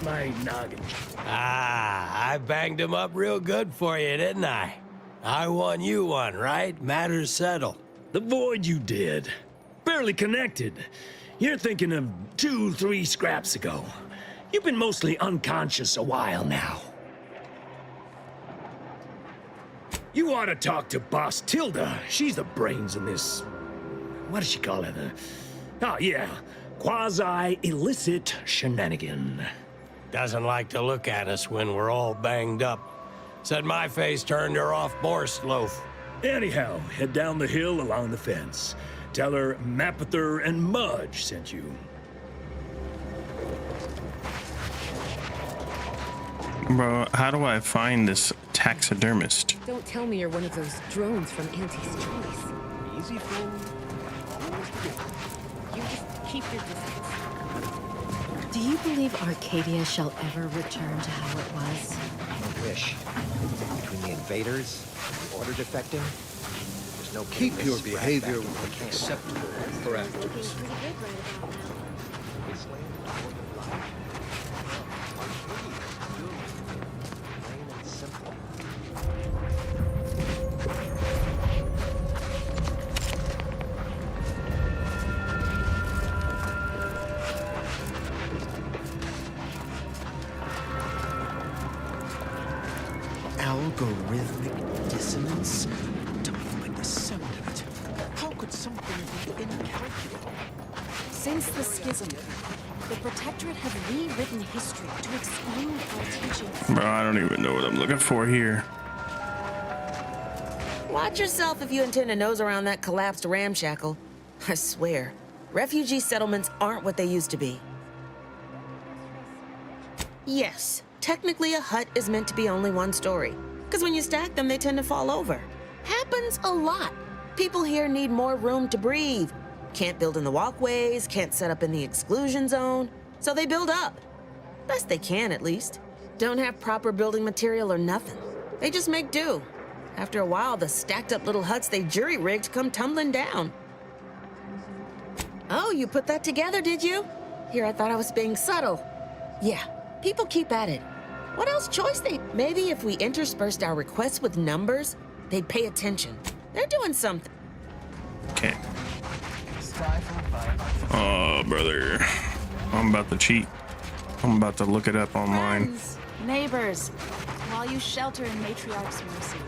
My noggin. Ah, I banged him up real good for you, didn't I? I won you one, right? Matters settled. The void you did. Barely connected. You're thinking of 2-3 scraps ago. You've been mostly unconscious a while now. You ought to talk to Boss Tilda. She's the brains in this... What does she call it? Oh, yeah. Quasi-illicit shenanigan. Doesn't like to look at us when we're all banged up. Said my face turned her off Borst loaf. Anyhow, head down the hill along the fence. Tell her Mapother and Mudge sent you. Bro, how do I find this taxidermist? Don't tell me you're one of those drones from Auntie's Choice. Easy friend. You just keep your distance. Do you believe Arcadia shall ever return to how it was? I wish. Between the invaders and the order defecting, there's no Keep your behavior acceptable acceptable parameters. Algorithmic dissonance? Don't like the sound of it. How could something be incalculable? Since the schism, the Protectorate have rewritten history to exclude our teachings. Bro, I don't even know what I'm looking for here. Watch yourself if you intend to nose around that collapsed ramshackle. I swear, refugee settlements aren't what they used to be. Yes, technically a hut is meant to be only one story, because when you stack them, they tend to fall over. Happens a lot. People here need more room to breathe. Can't build in the walkways, can't set up in the exclusion zone, so they build up. Best they can, at least. Don't have proper building material or nothing. They just make do. After a while, the stacked up little huts they jury-rigged come tumbling down. Oh, you put that together, did you? Here, I thought I was being subtle. Yeah, people keep at it. What else choice they... Maybe if we interspersed our requests with numbers, they'd pay attention. They're doing something. Okay. Oh, brother. I'm about to cheat. I'm about to look it up online. Friends, neighbors, while you shelter in Matriarch's mercy,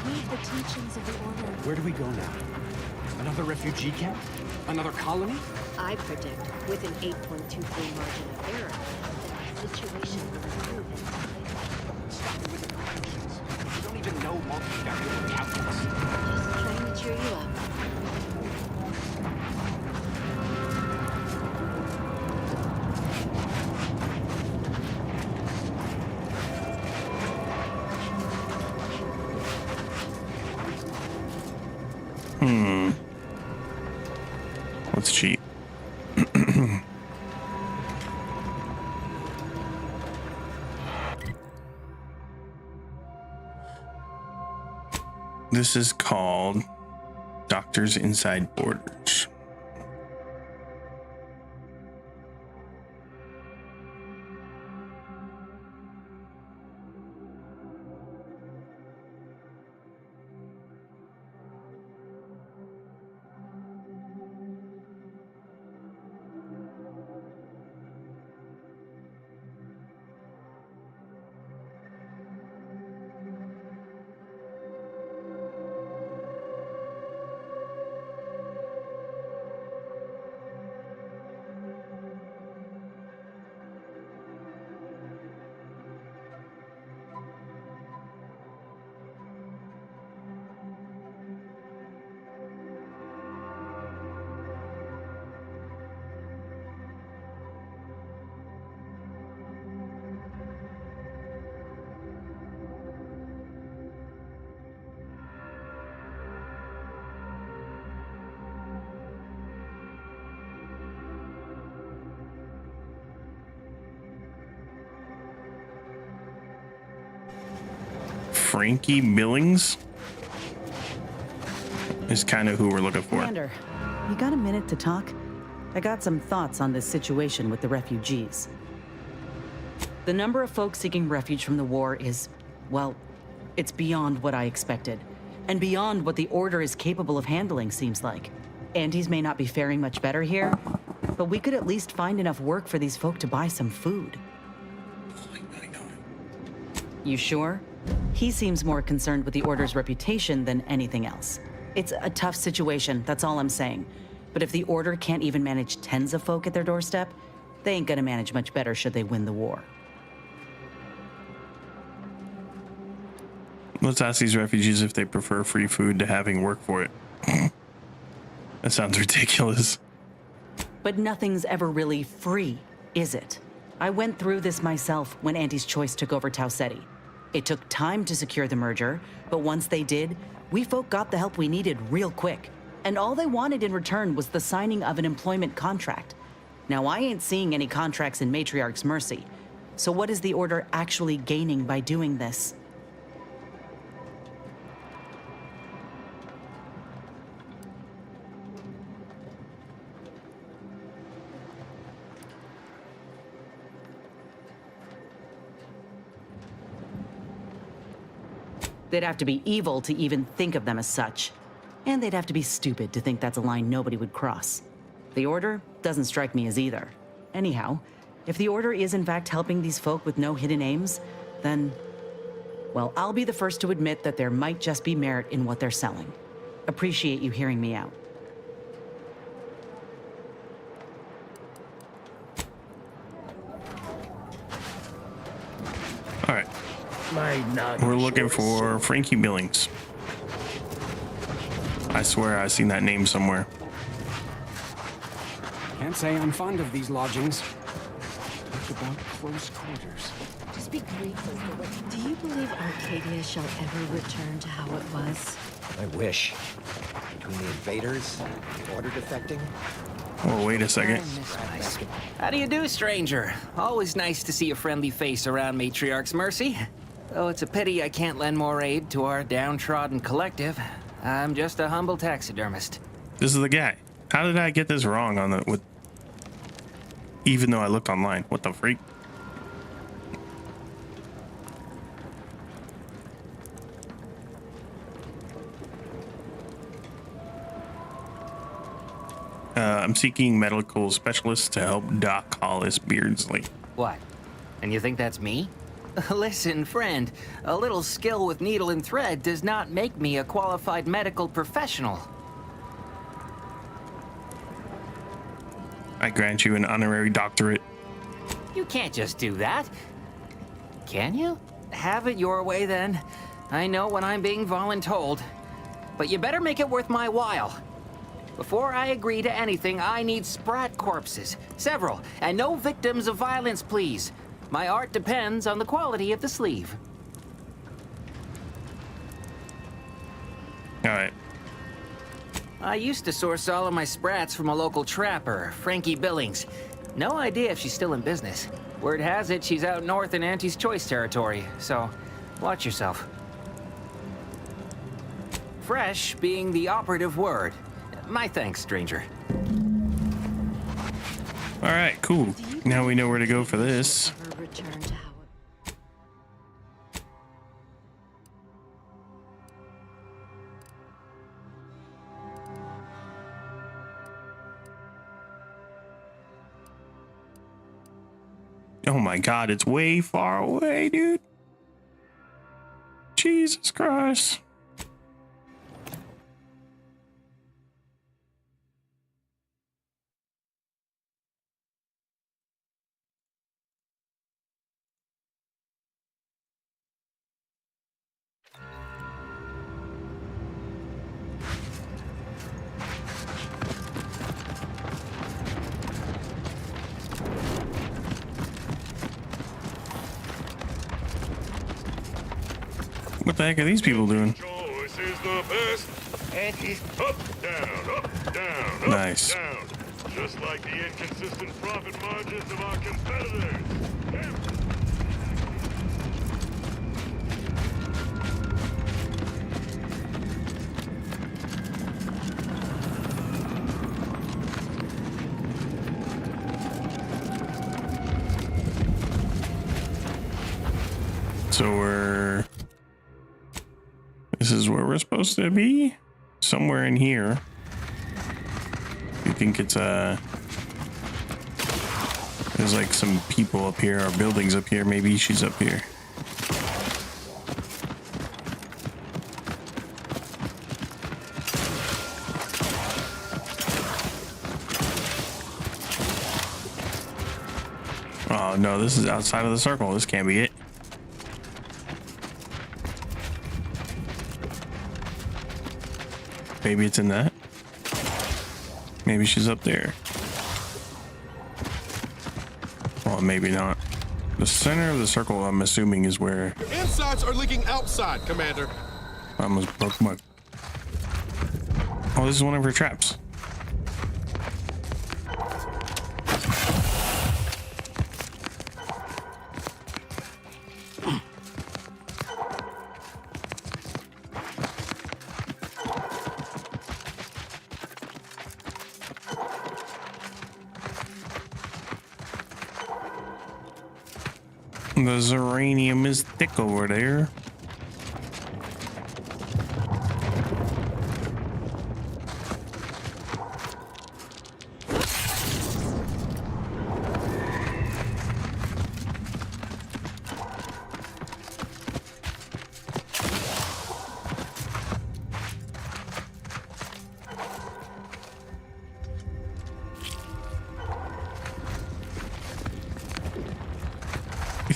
heed the teachings of the Order. Where do we go now? Another refugee camp? Another colony? I predict, with an 8.23 margin of error, that the situation will improve in time. Stop it with the predictions. You don't even know multivariable calculus. Just trying to cheer you up. Let's cheat. This is called Doctors Inside Borders. Frankie Billings is kind of who we're looking for. Commander, you got a minute to talk? I got some thoughts on this situation with the refugees. The number of folks seeking refuge from the war is, well, it's beyond what I expected. And beyond what the Order is capable of handling, seems like. Andes may not be faring much better here, but we could at least find enough work for these folk to buy some food. You sure? He seems more concerned with the Order's reputation than anything else. It's a tough situation, that's all I'm saying. But if the Order can't even manage tens of folk at their doorstep, they ain't gonna manage much better should they win the war. Let's ask these refugees if they prefer free food to having work for it. That sounds ridiculous. But nothing's ever really free, is it? I went through this myself when Andy's Choice took over Tau Ceti. It took time to secure the merger, but once they did, we folk got the help we needed real quick. And all they wanted in return was the signing of an employment contract. Now, I ain't seeing any contracts in Matriarch's mercy. So what is the Order actually gaining by doing this? They'd have to be evil to even think of them as such. And they'd have to be stupid to think that's a line nobody would cross. The Order doesn't strike me as either. Anyhow, if the Order is in fact helping these folk with no hidden aims, then well, I'll be the first to admit that there might just be merit in what they're selling. Appreciate you hearing me out. All right. We're looking for Frankie Billings. I swear I've seen that name somewhere. Can't say I'm fond of these lodgings. Talk about close quarters. Just be grateful for what. Do you believe Arcadia shall ever return to how it was? I wish. Between the invaders, the order defecting. Oh, wait a second. How do you do, stranger? Always nice to see a friendly face around Matriarch's Mercy. Though it's a pity I can't lend more aid to our downtrodden collective. I'm just a humble taxidermist. This is the guy. How did I get this wrong on the even though I looked online? What the freak? I'm seeking medical specialists to help Doc Hollis Beardsley. What? And you think that's me? Listen, friend, a little skill with needle and thread does not make me a qualified medical professional. I grant you an honorary doctorate. You can't just do that. Can you? Have it your way then. I know when I'm being voluntold. But you better make it worth my while. Before I agree to anything, I need sprat corpses. Several. And no victims of violence, please. My art depends on the quality of the sleeve. All right. I used to source all of my sprats from a local trapper, Frankie Billings. No idea if she's still in business. Word has it she's out north in Auntie's Choice territory, so watch yourself. Fresh being the operative word. My thanks, stranger. All right, cool. Now we know where to go for this. Return to how it. Oh my God, it's way far away, dude. Jesus Christ. What the heck are these people doing? Choice is the best. It is up, down, up, Nice. down. Just like the inconsistent profit margins of our competitors. So this is where we're supposed to be? Somewhere in here. I think it's there's like some people up here or buildings up here. Maybe she's up here. Oh no, this is outside of the circle. This can't be it. Maybe it's in that. Maybe she's up there. Well, maybe not. The center of the circle, I'm assuming, is where... Insides are leaking outside, Commander. I almost broke my... Oh, this is one of her traps. The Zeranium is thick over there.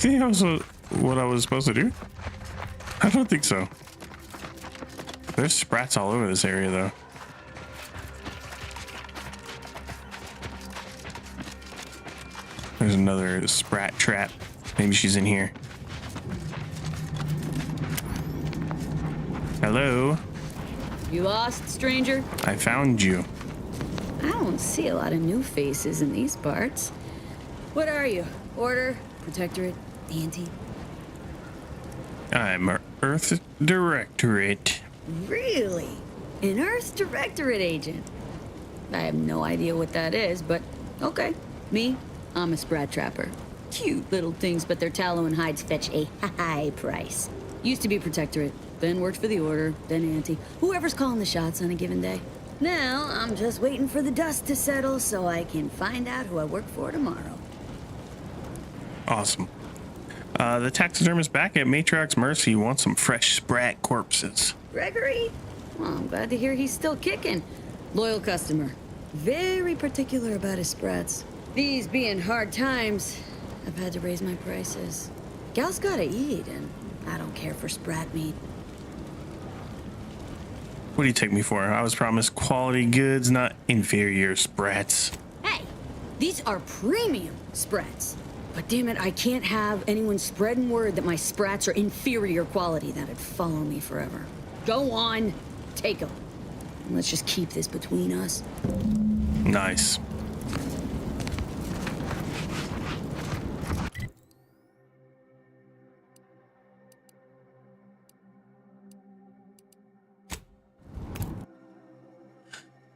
think that was what I was supposed to do? I don't think so. There's sprats all over this area, though. There's another sprat trap. Maybe she's in here. Hello? You lost, stranger? I found you. I don't see a lot of new faces in these parts. What are you? Order? Protectorate? Anti? I'm Earth Directorate. Really? An Earth Directorate agent? I have no idea what that is, but okay. Me, I'm a sprat trapper. Cute little things, but their tallow and hides fetch a high price. Used to be Protectorate, then worked for the Order, then Anti. Whoever's calling the shots on a given day. Now, I'm just waiting for the dust to settle so I can find out who I work for tomorrow. Awesome. The taxidermist back at Matriarch's Mercy wants some fresh sprat corpses. Gregory? Well, I'm glad to hear he's still kicking. Loyal customer. Very particular about his sprats. These being hard times, I've had to raise my prices. Gal's gotta eat, and I don't care for sprat meat. What do you take me for? I was promised quality goods, not inferior sprats. Hey, these are premium sprats. But damn it, I can't have anyone spreading word that my sprats are inferior quality. That'd follow me forever. Go on, take them. And let's just keep this between us. Nice.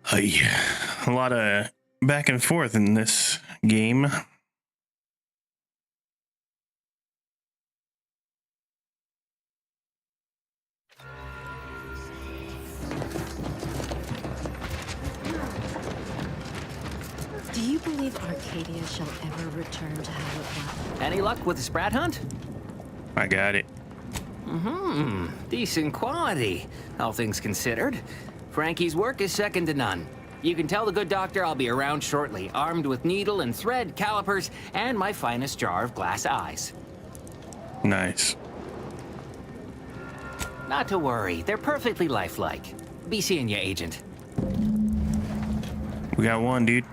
Hey, a lot of back and forth in this game. Do you believe Arcadia shall ever return to how it was? Any luck with the sprat hunt? I got it. Decent quality, all things considered. Frankie's work is second to none. You can tell the good doctor I'll be around shortly, armed with needle and thread, calipers, and my finest jar of glass eyes. Nice. Not to worry, they're perfectly lifelike. Be seeing you, Agent. We got one, dude.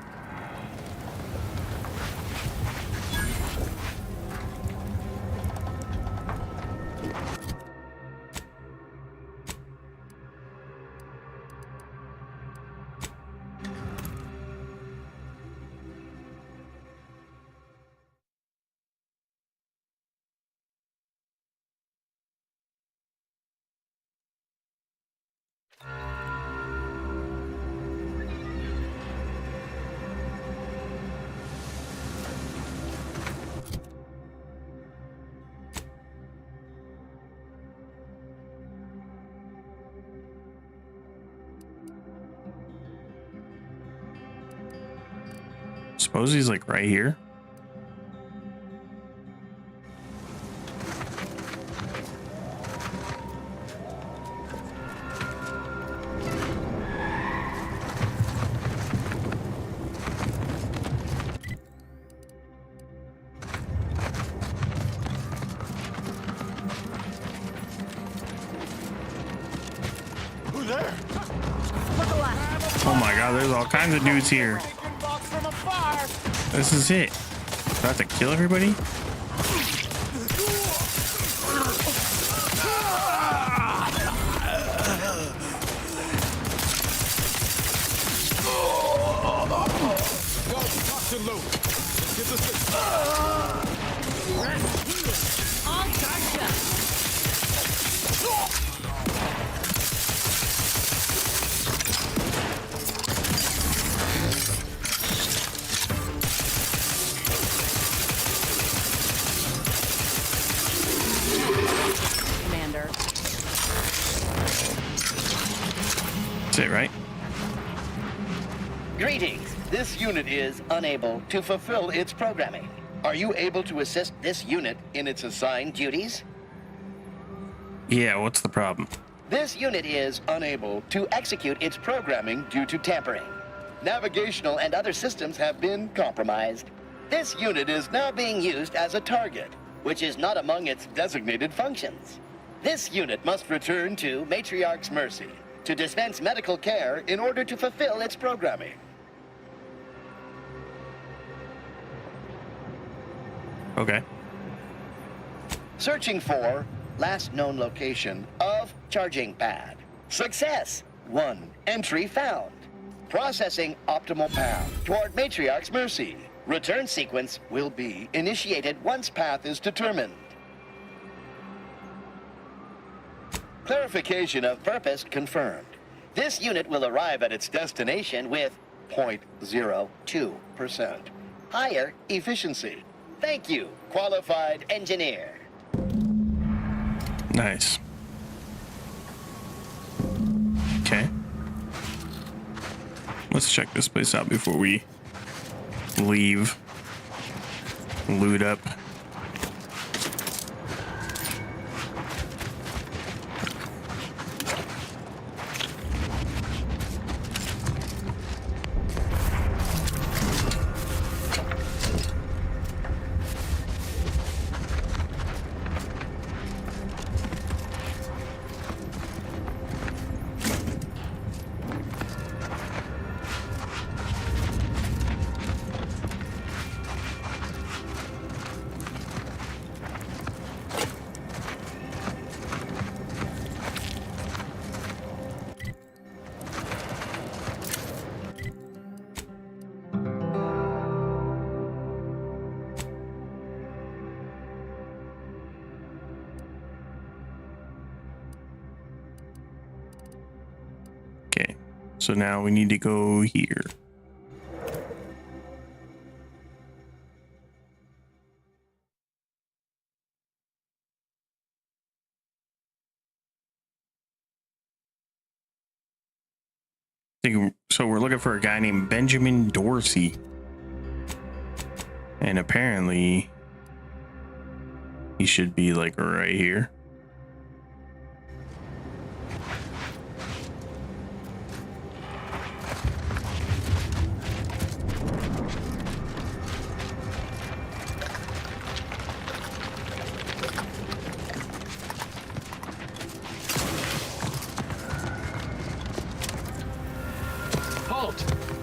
Suppose he's like right here. Who's there? Oh my god, there's all kinds of dudes here. This is it. Do I have to kill everybody? Commander. That's it, right? Greetings. This unit is unable to fulfill its programming. Are you able to assist this unit in its assigned duties? Yeah, what's the problem? This unit is unable to execute its programming due to tampering. Navigational and other systems have been compromised. This unit is now being used as a target. which is not among its designated functions. This unit must return to Matriarch's Mercy to dispense medical care in order to fulfill its programming. Okay. Searching for last known location of charging pad. Success! 1 entry found. Processing optimal path toward Matriarch's Mercy. Return sequence will be initiated once path is determined. Clarification of purpose confirmed. This unit will arrive at its destination with 0.02% higher efficiency. Thank you, qualified engineer. Nice. Okay. Let's check this place out before we leave. Loot up. So now we need to go here. So we're looking for a guy named Benjamin Dorsey. And apparently he should be like right here.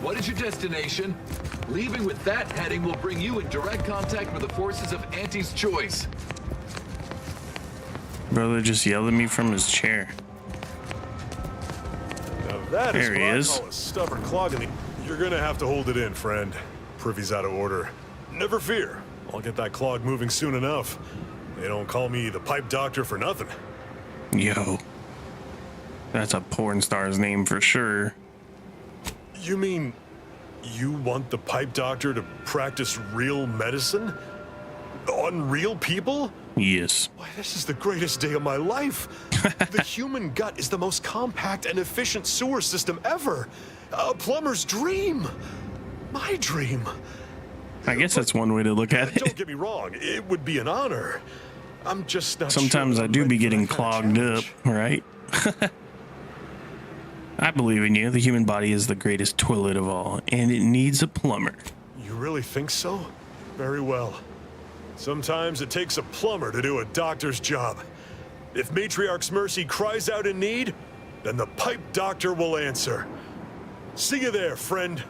What is your destination? Leaving with that heading will bring you in direct contact with the forces of Auntie's choice. Brother just yelled at me from his chair. Now that there he is. Call a stubborn clog in the... You're gonna have to hold it in, friend. Privy's out of order. Never fear. I'll get that clog moving soon enough. They don't call me the pipe doctor for nothing. Yo. That's a porn star's name for sure. You mean you want the pipe doctor to practice real medicine? On real people? Yes. Why, this is the greatest day of my life. The human gut is the most compact and efficient sewer system ever. A plumber's dream. My dream. I guess that's one way to look at it. Don't get me wrong, it would be an honor. I'm just not Sometimes sure I do be getting clogged up, right? I believe in you. The human body is the greatest toilet of all, and it needs a plumber. You really think so? Very well. Sometimes it takes a plumber to do a doctor's job. If Matriarch's Mercy cries out in need, then the pipe doctor will answer. See you there, friend.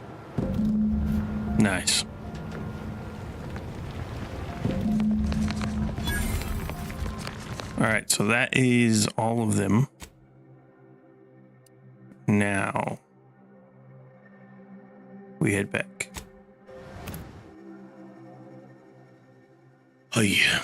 Nice. All right, so that is all of them. Now we head back. Oh yeah.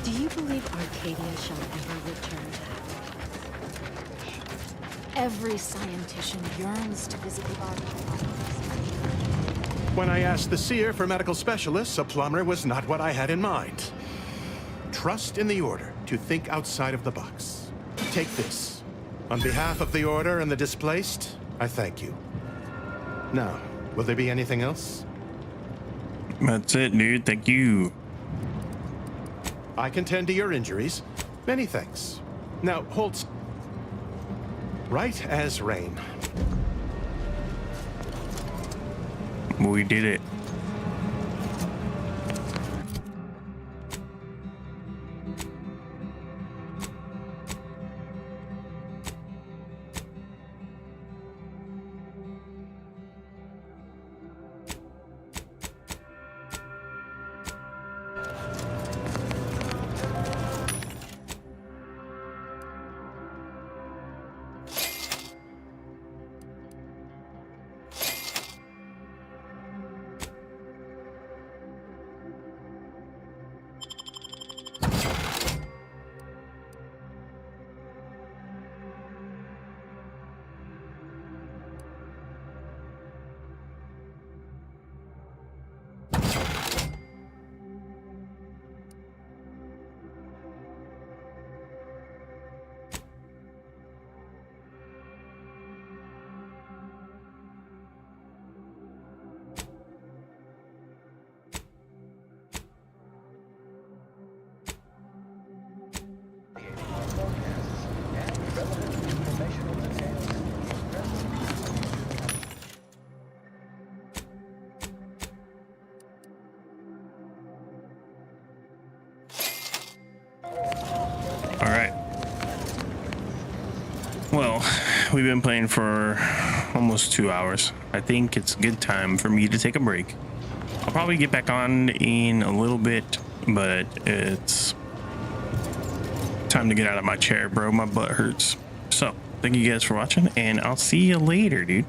Do you believe Arcadia shall ever return to Howard? Every scientician yearns to visit the Ark. When I asked the seer for medical specialists, a plumber was not what I had in mind. Trust in the Order to think outside of the box. Take this. On behalf of the Order and the displaced, I thank you. Now, will there be anything else? That's it, dude. Thank you. I can tend to your injuries. Many thanks. Now, hold. Right as rain. We did it. All right. Well, we've been playing for almost 2 hours. I think it's a good time for me to take a break. I'll probably get back on in a little bit, but it's time to get out of my chair, bro. My butt hurts. So, thank you guys for watching, and I'll see you later, dude.